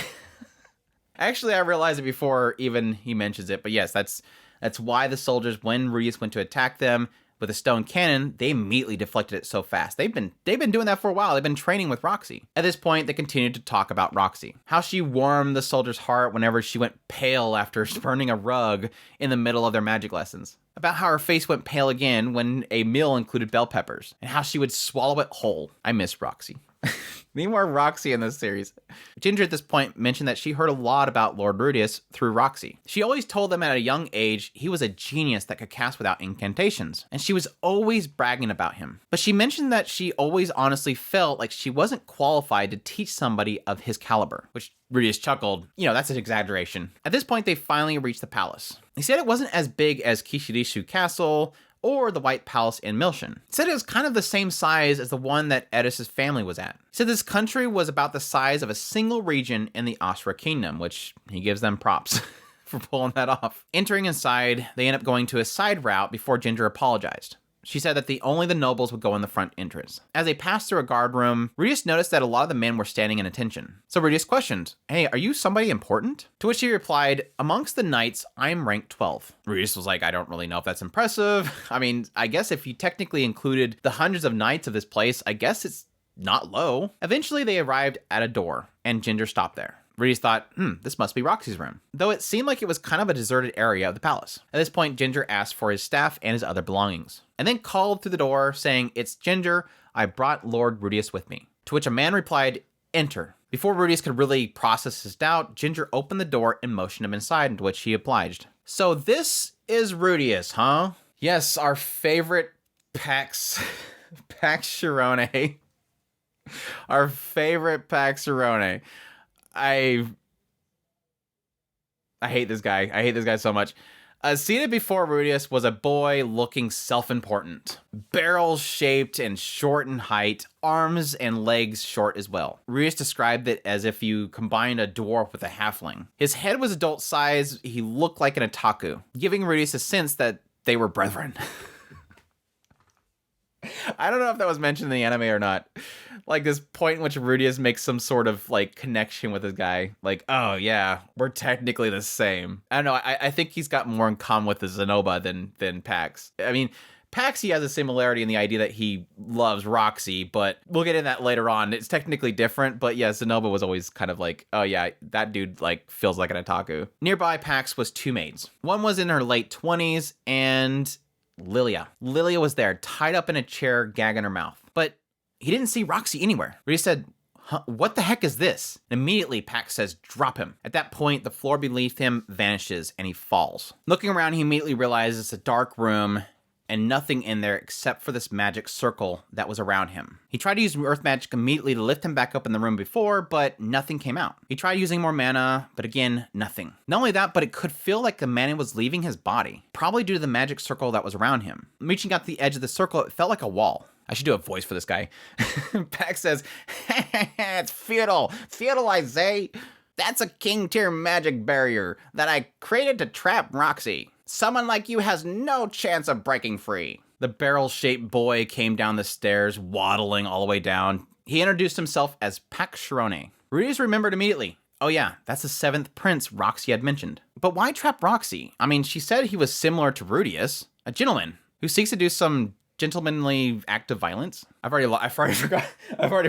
Actually, I realized it before even he mentions it, but yes, that's why the soldiers, when Rudeus went to attack them, With a stone cannon, they immediately deflected it so fast. They've been doing that for a while. They've been training with Roxy. At this point, they continued to talk about Roxy. How she warmed the soldier's heart whenever she went pale after spurning a rug in the middle of their magic lessons. About how her face went pale again when a meal included bell peppers. And how she would swallow it whole. I miss Roxy. Need more Roxy in this series. Ginger at this point mentioned that she heard a lot about Lord Rudeus through Roxy. She always told them at a young age he was a genius that could cast without incantations, and she was always bragging about him. But she mentioned that she always honestly felt like she wasn't qualified to teach somebody of his caliber, which Rudeus chuckled. You know, that's an exaggeration. At this point, they finally reached the palace. He said it wasn't as big as Kishirishu Castle or the White Palace in Milshan. He said it was kind of the same size as the one that Eris' family was at. He said this country was about the size of a single region in the Ch4 Kingdom, which he gives them props for pulling that off. Entering inside, they end up going to a side route before Ginger apologized. She said that only the nobles would go in the front entrance. As they passed through a guard room, Rudeus noticed that a lot of the men were standing in attention. So Rudeus questioned, "Hey, are you somebody important?" To which he replied, "Amongst the knights, I'm rank 12. Rudeus was like, "I don't really know if that's impressive. I mean, I guess if you technically included the hundreds of knights of this place, I guess it's not low." Eventually, they arrived at a door, and Ginger stopped there. Rudeus thought, this must be Roxy's room, though it seemed like it was kind of a deserted area of the palace. At this point, Ginger asked for his staff and his other belongings, and then called through the door, saying, "It's Ginger, I brought Lord Rudeus with me." To which a man replied, "Enter." Before Rudeus could really process his doubt, Ginger opened the door and motioned him inside, to which he obliged. So this is Rudeus, huh? Yes, our favorite Pax Shirone. Our favorite Pax Shirone. I hate this guy. I hate this guy so much. Seated before Rudeus was a boy looking self-important. Barrel-shaped and short in height, arms and legs short as well. Rudeus described it as if you combined a dwarf with a halfling. His head was adult size. He looked like an otaku, giving Rudeus a sense that they were brethren. I don't know if that was mentioned in the anime or not. Like this point in which Rudeus makes some sort of like connection with this guy. Like, oh yeah, we're technically the same. I don't know. I think he's got more in common with the Zenoba than Pax. I mean, Pax, he has a similarity in the idea that he loves Roxy, but we'll get into that later on. It's technically different, but yeah, Zenoba was always kind of like, oh yeah, that dude like feels like an otaku. Nearby Pax was two maids. One was in her late 20s and Lilia. Lilia was there, tied up in a chair, gag in her mouth. But he didn't see Roxy anywhere. Rudeus said, "What the heck is this?" And immediately Pax says, "Drop him." At that point, the floor beneath him vanishes and he falls. Looking around, he immediately realizes it's a dark room and nothing in there except for this magic circle that was around him. He tried to use earth magic immediately to lift him back up in the room before, but nothing came out. He tried using more mana, but again, nothing. Not only that, but it could feel like the mana was leaving his body, probably due to the magic circle that was around him. Reaching out to the edge of the circle, it felt like a wall. I should do a voice for this guy. Pax says, "It's feudal. Feudal, I say. That's a king tier magic barrier that I created to trap Roxy. Someone like you has no chance of breaking free." The barrel-shaped boy came down the stairs, waddling all the way down. He introduced himself as Pax Shirone. Rudeus remembered immediately. Oh yeah, that's the 7th prince Roxy had mentioned. But why trap Roxy? I mean, she said he was similar to Rudeus, a gentleman who seeks to do some gentlemanly act of violence. I've already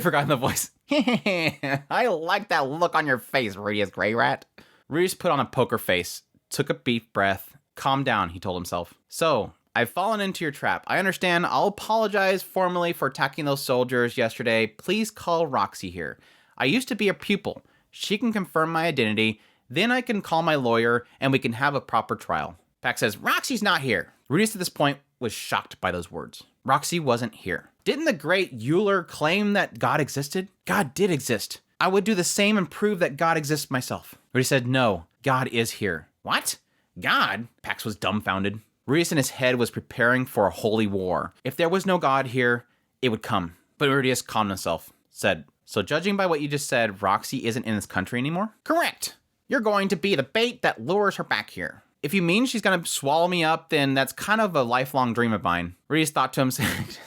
forgotten the voice. I like that look on your face, Rudeus Greyrat. Rudeus put on a poker face, took a deep breath. Calm down, he told himself. "So, I've fallen into your trap. I understand. I'll apologize formally for attacking those soldiers yesterday. Please call Roxy here. I used to be a pupil. She can confirm my identity. Then I can call my lawyer and we can have a proper trial." Pax says, "Roxy's not here." Rudeus at this point was shocked by those words. Roxy wasn't here. Didn't the great Euler claim that God existed? God did exist. I would do the same and prove that God exists myself. Rudeus said, "No, God is here." "What? God?" Pax was dumbfounded. Rudeus in his head was preparing for a holy war. If there was no God here, it would come. But Rudeus calmed himself, said, "So judging by what you just said, Roxy isn't in this country anymore?" "Correct. You're going to be the bait that lures her back here." "If you mean she's going to swallow me up, then that's kind of a lifelong dream of mine." Rudeus thought to himself,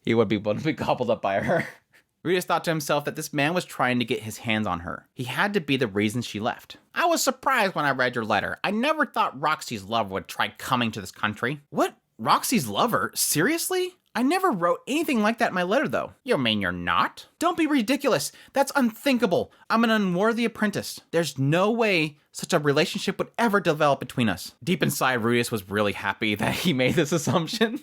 he would be gobbled up by her. Rudeus thought to himself that this man was trying to get his hands on her. He had to be the reason she left. "I was surprised when I read your letter. I never thought Roxy's lover would try coming to this country." What Roxy's lover? Seriously? I never wrote anything like that in my letter, though. You mean you're not? Don't be ridiculous. That's unthinkable. I'm an unworthy apprentice. There's no way such a relationship would ever develop between us. Deep inside, Rudeus was really happy that he made this assumption.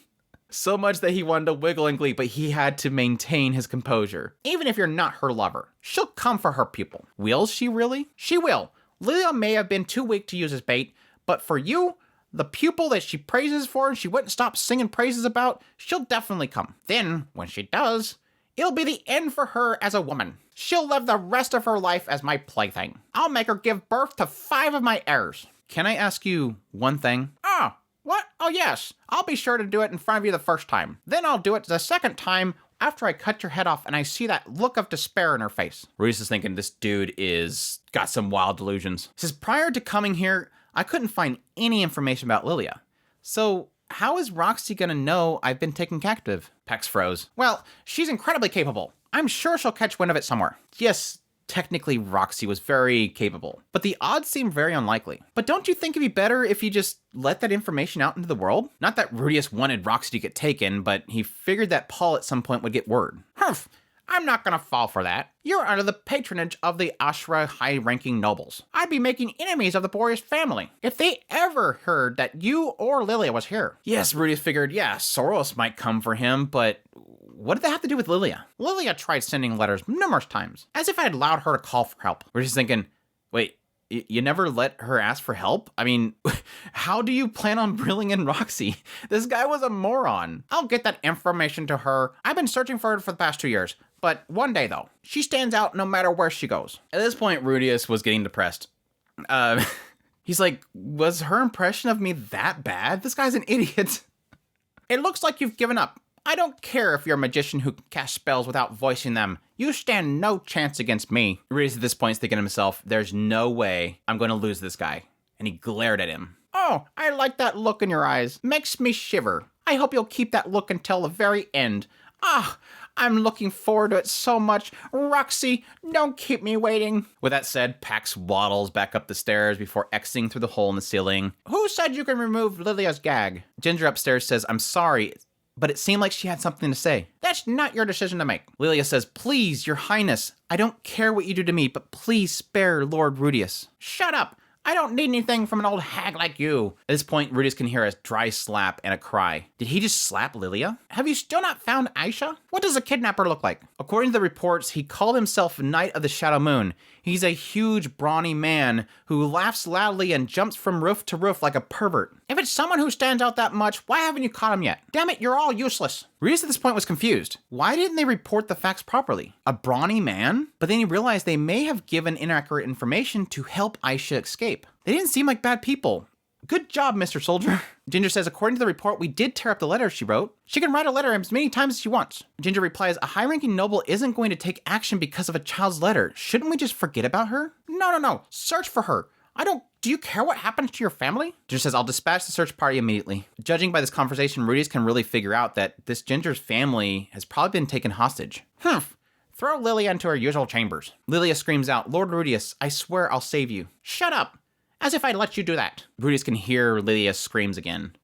So much that he wanted to wiggle in glee, but he had to maintain his composure. Even if you're not her lover, she'll come for her pupil. Will she really? She will. Lilia may have been too weak to use as bait, but for you, the pupil that she praises for and she wouldn't stop singing praises about, she'll definitely come. Then, when she does, it'll be the end for her as a woman. She'll live the rest of her life as my plaything. I'll make her give birth to 5 of my heirs. Can I ask you one thing? What? Oh yes, I'll be sure to do it in front of you the first time. Then I'll do it the second time after I cut your head off and I see that look of despair in her face. Rudeus is thinking this dude is got some wild delusions. He says, prior to coming here, I couldn't find any information about Lilia. So how is Roxy gonna know I've been taken captive? Pax froze. Well, she's incredibly capable. I'm sure she'll catch wind of it somewhere. Yes, technically Roxy was very capable, but the odds seem very unlikely. But don't you think it'd be better if you just let that information out into the world? Not that Rudeus wanted Roxy to get taken, but he figured that Paul at some point would get word. Humph! I'm not gonna fall for that. You're under the patronage of the Ashra high-ranking nobles. I'd be making enemies of the Boreas family if they ever heard that you or Lilia was here. Yes, Rudeus figured, yeah, Soros might come for him, but what did that have to do with Lilia? Lilia tried sending letters numerous times, as if I had allowed her to call for help. We're just thinking, wait, you never let her ask for help? I mean, how do you plan on reeling in Roxy? This guy was a moron. I'll get that information to her. I've been searching for her for the past 2 years. But one day, though, she stands out no matter where she goes. At this point, Rudeus was getting depressed. He's like, was her impression of me that bad? This guy's an idiot. It looks like you've given up. I don't care if you're a magician who casts spells without voicing them. You stand no chance against me. Rudeus at this point is thinking to himself, there's no way I'm going to lose this guy. And he glared at him. Oh, I like that look in your eyes. Makes me shiver. I hope you'll keep that look until the very end. I'm looking forward to it so much. Roxy, don't keep me waiting. With that said, Pax waddles back up the stairs before exiting through the hole in the ceiling. Who said you can remove Lilia's gag? Ginger upstairs says, I'm sorry, but it seemed like she had something to say. That's not your decision to make. Lilia says, please, your highness, I don't care what you do to me, but please spare Lord Rudeus. Shut up. I don't need anything from an old hag like you. At this point, Rudeus can hear a dry slap and a cry. Did he just slap Lilia? Have you still not found Aisha? What does a kidnapper look like? According to the reports, he called himself Knight of the Shadow Moon. He's a huge, brawny man who laughs loudly and jumps from roof to roof like a pervert. If it's someone who stands out that much, why haven't you caught him yet? Damn it, you're all useless. Rudeus at this point was confused. Why didn't they report the facts properly? A brawny man? But then he realized they may have given inaccurate information to help Aisha escape. They didn't seem like bad people. Good job, Mr. Soldier. Ginger says, according to the report, we did tear up the letter she wrote. She can write a letter as many times as she wants. Ginger replies, a high-ranking noble isn't going to take action because of a child's letter. Shouldn't we just forget about her? No. Search for her. Do you care what happens to your family? Ginger says, I'll dispatch the search party immediately. Judging by this conversation, Rudeus can really figure out that this Ginger's family has probably been taken hostage. Throw Lilia into her usual chambers. Lilia screams out, Lord Rudeus, I swear I'll save you. Shut up. As if I'd let you do that. Rudeus can hear Lilia's screams again.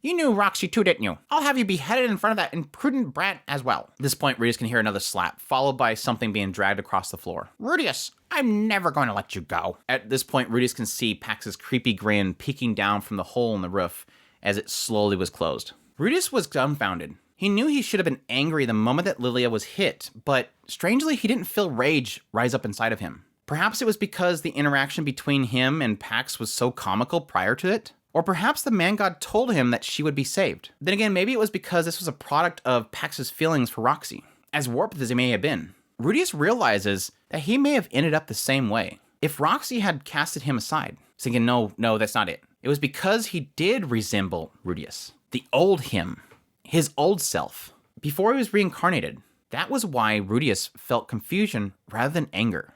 You knew Roxy too, didn't you? I'll have you beheaded in front of that imprudent brat as well. At this point, Rudeus can hear another slap, followed by something being dragged across the floor. Rudeus, I'm never going to let you go. At this point, Rudeus can see Pax's creepy grin peeking down from the hole in the roof as it slowly was closed. Rudeus was dumbfounded. He knew he should have been angry the moment that Lilia was hit, but strangely, he didn't feel rage rise up inside of him. Perhaps it was because the interaction between him and Pax was so comical prior to it. Or perhaps the man god told him that she would be saved. Then again, maybe it was because this was a product of Pax's feelings for Roxy. As warped as he may have been, Rudeus realizes that he may have ended up the same way. If Roxy had casted him aside, thinking, no, that's not it. It was because he did resemble Rudeus. The old him. His old self. Before he was reincarnated. That was why Rudeus felt confusion rather than anger.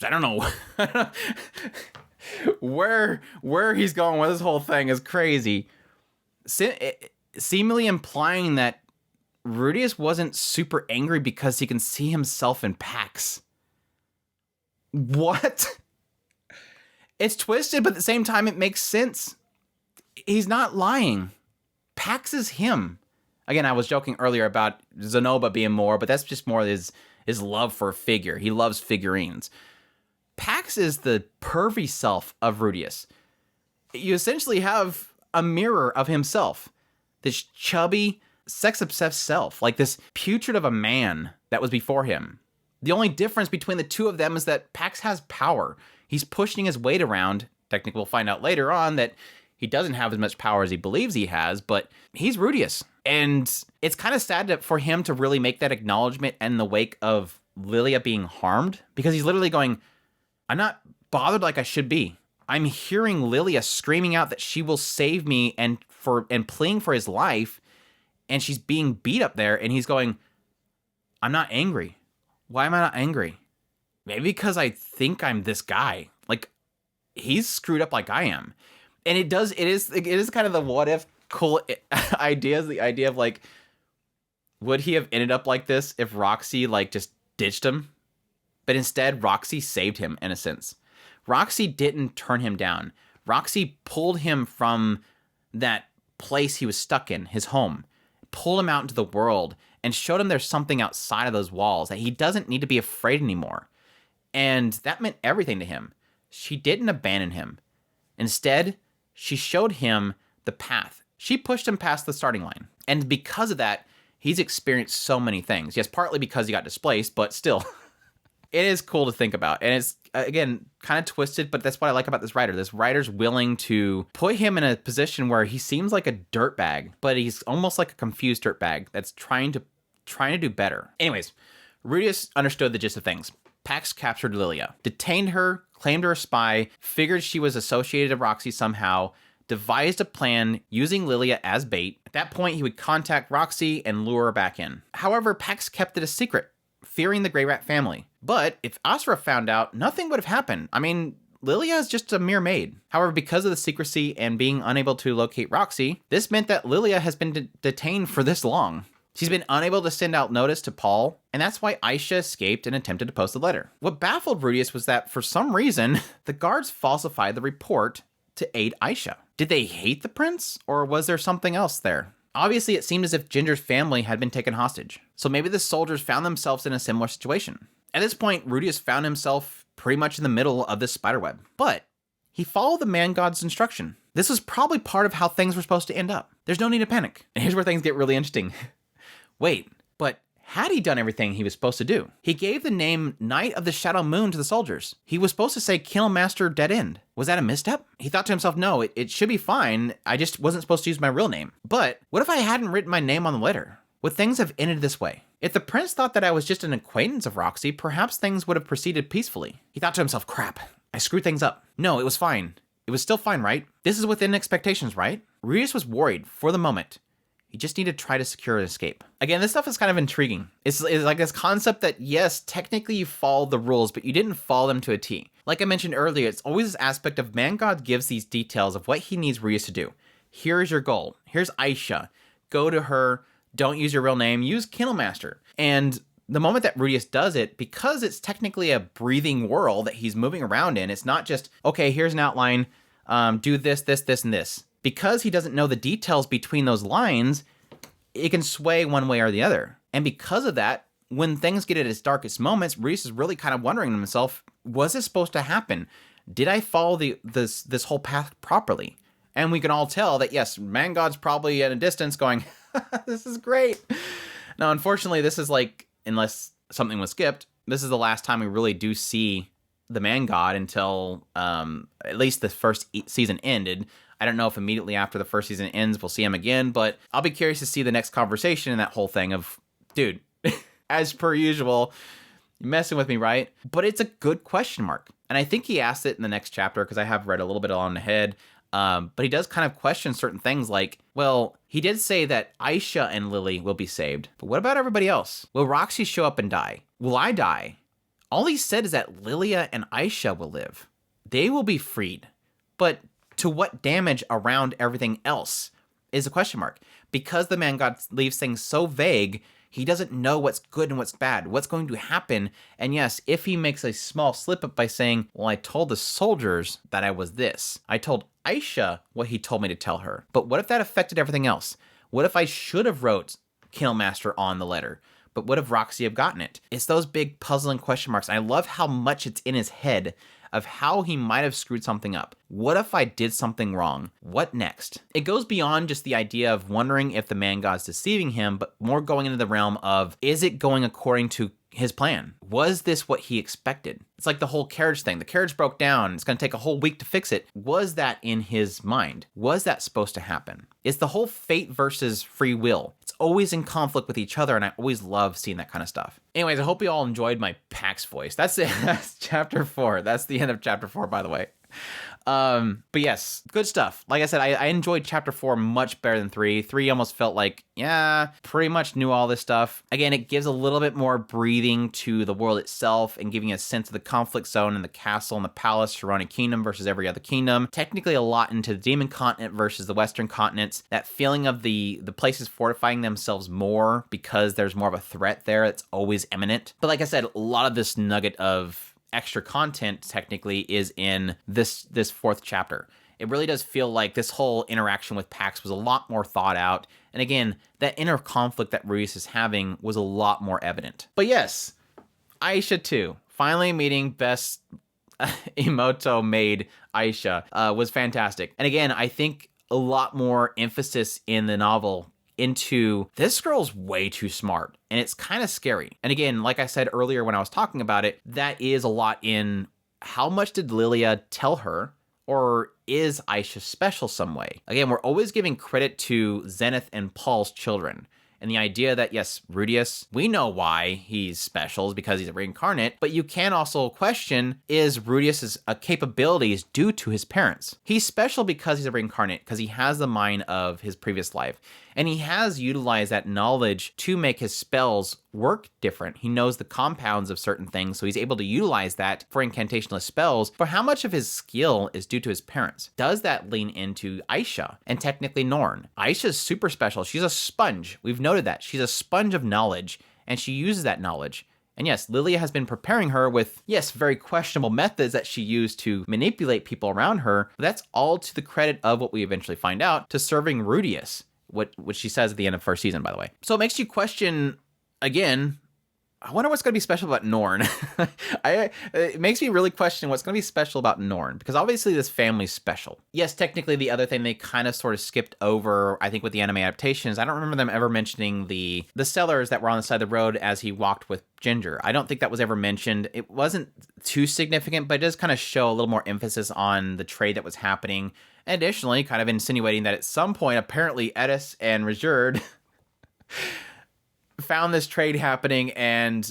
I don't know. Where he's going with this whole thing is crazy. Seemingly implying that Rudeus wasn't super angry because he can see himself in Pax. What? It's twisted, but at the same time, it makes sense. He's not lying. Pax is him. Again, I was joking earlier about Zenoba being more, but that's just more his love for a figure. He loves figurines. Pax is the pervy self of Rudeus. You essentially have a mirror of himself. This chubby, sex-obsessed self, like this putrid of a man that was before him. The only difference between the two of them is that Pax has power. He's pushing his weight around. Technically, we'll find out later on that he doesn't have as much power as he believes he has, but he's Rudeus. And it's kind of sad for him to really make that acknowledgement in the wake of Lilia being harmed, because he's literally going, I'm not bothered like I should be. I'm hearing Lilia screaming out that she will save me and pleading for his life, and she's being beat up there, and he's going, I'm not angry. Why am I not angry? Maybe because I think I'm this guy. Like, he's screwed up like I am. And it is kind of the what if cool ideas, the idea of like, would he have ended up like this if Roxy like just ditched him? But instead, Roxy saved him in a sense. Roxy didn't turn him down. Roxy pulled him from that place he was stuck in, his home, pulled him out into the world, and showed him there's something outside of those walls, that he doesn't need to be afraid anymore. And that meant everything to him. She didn't abandon him. Instead, she showed him the path. She pushed him past the starting line. And because of that, he's experienced so many things. Yes, partly because he got displaced, but still, it is cool to think about. And it's, again, kind of twisted, but that's what I like about this writer. This writer's willing to put him in a position where he seems like a dirtbag, but he's almost like a confused dirtbag that's trying to do better. Anyways, Rudeus understood the gist of things. Pax captured Lilia, detained her, claimed her a spy, figured she was associated to Roxy somehow, devised a plan using Lilia as bait. At that point, he would contact Roxy and lure her back in. However, Pax kept it a secret, fearing the Greyrat family. But if Asura found out, nothing would have happened. I mean, Lilia is just a mere maid. However, because of the secrecy and being unable to locate Roxy, this meant that Lilia has been detained for this long. She's been unable to send out notice to Paul, and that's why Aisha escaped and attempted to post the letter. What baffled Rudeus was that, for some reason, the guards falsified the report to aid Aisha. Did they hate the prince, or was there something else there? Obviously, it seemed as if Ginger's family had been taken hostage, so maybe the soldiers found themselves in a similar situation. At this point, Rudeus found himself pretty much in the middle of this spiderweb, but he followed the man god's instruction. This was probably part of how things were supposed to end up. There's no need to panic. And here's where things get really interesting. Wait, but had he done everything he was supposed to do? He gave the name Knight of the Shadow Moon to the soldiers. He was supposed to say Killmaster Dead End. Was that a misstep? He thought to himself, no, it should be fine. I just wasn't supposed to use my real name. But what if I hadn't written my name on the letter? Would things have ended this way? If the prince thought that I was just an acquaintance of Roxy, perhaps things would have proceeded peacefully. He thought to himself, crap, I screwed things up. No, it was fine. It was still fine, right? This is within expectations, right? Rudeus was worried for the moment. He just needed to try to secure an escape. Again, this stuff is kind of intriguing. It's like this concept that, yes, technically you followed the rules, but you didn't follow them to a T. Like I mentioned earlier, it's always this aspect of man god gives these details of what he needs Rudeus to do. Here's your goal. Here's Aisha. Go to her. Don't use your real name. Use Killmaster. And the moment that Rudeus does it, because it's technically a breathing world that he's moving around in, it's not just, okay, here's an outline, do this, this, this, and this. Because he doesn't know the details between those lines, it can sway one way or the other. And because of that, when things get at its darkest moments, Rudeus is really kind of wondering to himself, was this supposed to happen? Did I follow this whole path properly? And we can all tell that, yes, man god's probably at a distance going, this is great. Now, unfortunately, this is like, unless something was skipped, this is the last time we really do see the man god until at least the first season ended. I don't know if immediately after the first season ends, we'll see him again, but I'll be curious to see the next conversation in that whole thing of, dude, as per usual, you're messing with me, right? But it's a good question mark. And I think he asked it in the next chapter because I have read a little bit on ahead. But he does kind of question certain things like, well, he did say that Aisha and Lily will be saved, but what about everybody else? Will Roxy show up and die? Will I die? All he said is that Lilia and Aisha will live. They will be freed. But to what damage around everything else is a question mark. Because the man god leaves things so vague, He doesn't know what's good and what's bad, what's going to happen. And yes, if he makes a small slip up by saying, well, I told the soldiers that I was this. I told Aisha what he told me to tell her. But what if that affected everything else? What if I should have wrote Killmaster on the letter? But would have Roxy have gotten it? It's those big puzzling question marks. I love how much it's in his head of how he might have screwed something up. What if I did something wrong? What next? It goes beyond just the idea of wondering if the man god's deceiving him, but more going into the realm of, is it going according to his plan? Was this what he expected? It's like the whole carriage thing. The carriage broke down. It's going to take a whole week to fix it. Was that in his mind? Was that supposed to happen? It's the whole fate versus free will. It's always in conflict with each other, and I always love seeing that kind of stuff. Anyways, I hope you all enjoyed my Pax voice. That's it. That's chapter 4. That's the end of chapter 4, by the way. But yes, good stuff. Like I said, I enjoyed chapter 4 much better than 3. 3 almost felt like, yeah, pretty much knew all this stuff. Again, it gives a little bit more breathing to the world itself and giving a sense of the conflict zone and the castle and the palace, Shirone Kingdom versus every other kingdom. Technically a lot into the demon continent versus the western continents. That feeling of the places fortifying themselves more because there's more of a threat there. It's always imminent. But like I said, a lot of this nugget of extra content technically is in this fourth chapter. It really does feel like this whole interaction with Pax was a lot more thought out. And again, that inner conflict that Rudeus is having was a lot more evident. But yes, Aisha too. Finally meeting best Emoto maid Aisha was fantastic. And again, I think a lot more emphasis in the novel into this girl's way too smart, and it's kind of scary. And again, like I said earlier when I was talking about it, that is a lot in how much did Lilia tell her, or is Aisha special some way? Again, we're always giving credit to Zenith and Paul's children. And the idea that, yes, Rudeus, we know why he's special is because he's a reincarnate, but you can also question, is Rudeus's capabilities due to his parents? He's special because he's a reincarnate, because he has the mind of his previous life. And he has utilized that knowledge to make his spells work different. He knows the compounds of certain things, so he's able to utilize that for incantationless spells. But how much of his skill is due to his parents? Does that lean into Aisha and technically Norn? Aisha's super special. She's a sponge. We've noted that. She's a sponge of knowledge, and she uses that knowledge. And yes, Lilia has been preparing her with, yes, very questionable methods that she used to manipulate people around her. But that's all to the credit of what we eventually find out, to serving Rudeus. What she says at the end of first season, by the way. So it makes you question, again, I wonder what's going to be special about Norn. It makes me really question what's going to be special about Norn, because obviously this family's special. Yes, technically the other thing they kind of sort of skipped over, I think with the anime adaptations, I don't remember them ever mentioning the sellers that were on the side of the road as he walked with Ginger. I don't think that was ever mentioned. It wasn't too significant, but it does kind of show a little more emphasis on the trade that was happening. And additionally, kind of insinuating that at some point, apparently Eris and Ruijerd found this trade happening and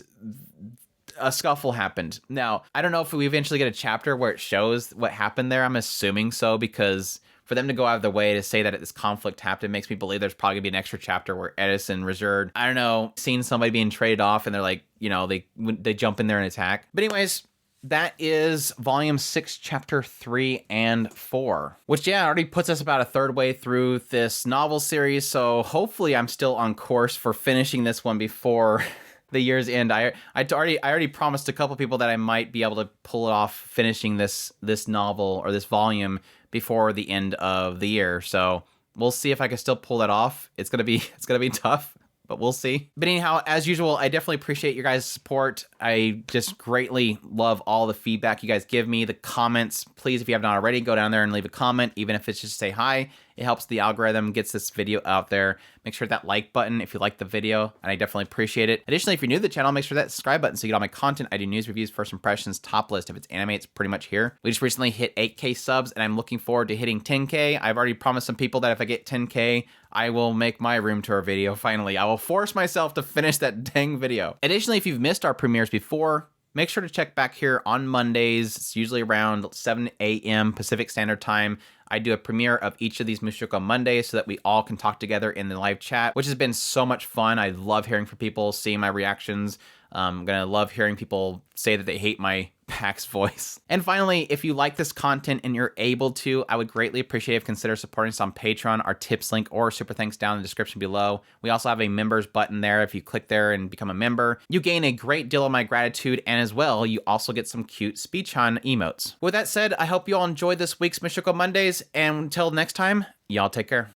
a scuffle happened. Now, I don't know if we eventually get a chapter where it shows what happened there. I'm assuming so, because for them to go out of their way to say that this conflict happened makes me believe there's probably gonna be an extra chapter where Eris and Ruijerd, I don't know, seeing somebody being traded off and they're like, you know, they jump in there and attack. But anyways, that is volume 6, chapter 3 and 4, which, yeah, already puts us about a third way through this novel series. So hopefully I'm still on course for finishing this one before the year's end. I already promised a couple people that I might be able to pull it off finishing this novel or this volume before the end of the year. So we'll see if I can still pull that off. It's gonna be tough, but we'll see. But anyhow, as usual, I definitely appreciate your guys' support. I just greatly love all the feedback you guys give me, the comments. Please, if you have not already, go down there and leave a comment, even if it's just to say hi. It helps the algorithm, gets this video out there. Make sure that like button if you like the video, and I definitely appreciate it. Additionally, if you're new to the channel, make sure that subscribe button so you get all my content. I do news, reviews, first impressions, top list. If it's anime, it's pretty much here. We just recently hit 8K subs, and I'm looking forward to hitting 10K. I've already promised some people that if I get 10K, I will make my room tour video finally. I will force myself to finish that dang video. Additionally, if you've missed our premieres before, make sure to check back here on Mondays. It's usually around 7 a.m. Pacific Standard Time. I do a premiere of each of these Mushoku Mondays so that we all can talk together in the live chat, which has been so much fun. I love hearing from people, seeing my reactions. I'm going to love hearing people say that they hate my Pax voice. And finally, if you like this content and you're able to, I would greatly appreciate if you consider supporting us on Patreon. Our tips link or super thanks down in the description below. We also have a members button there. If you click there and become a member, you gain a great deal of my gratitude, and as well, you also get some cute speech on emotes. With that said, I hope you all enjoyed this week's Mushoku Mondays, and until next time, y'all take care.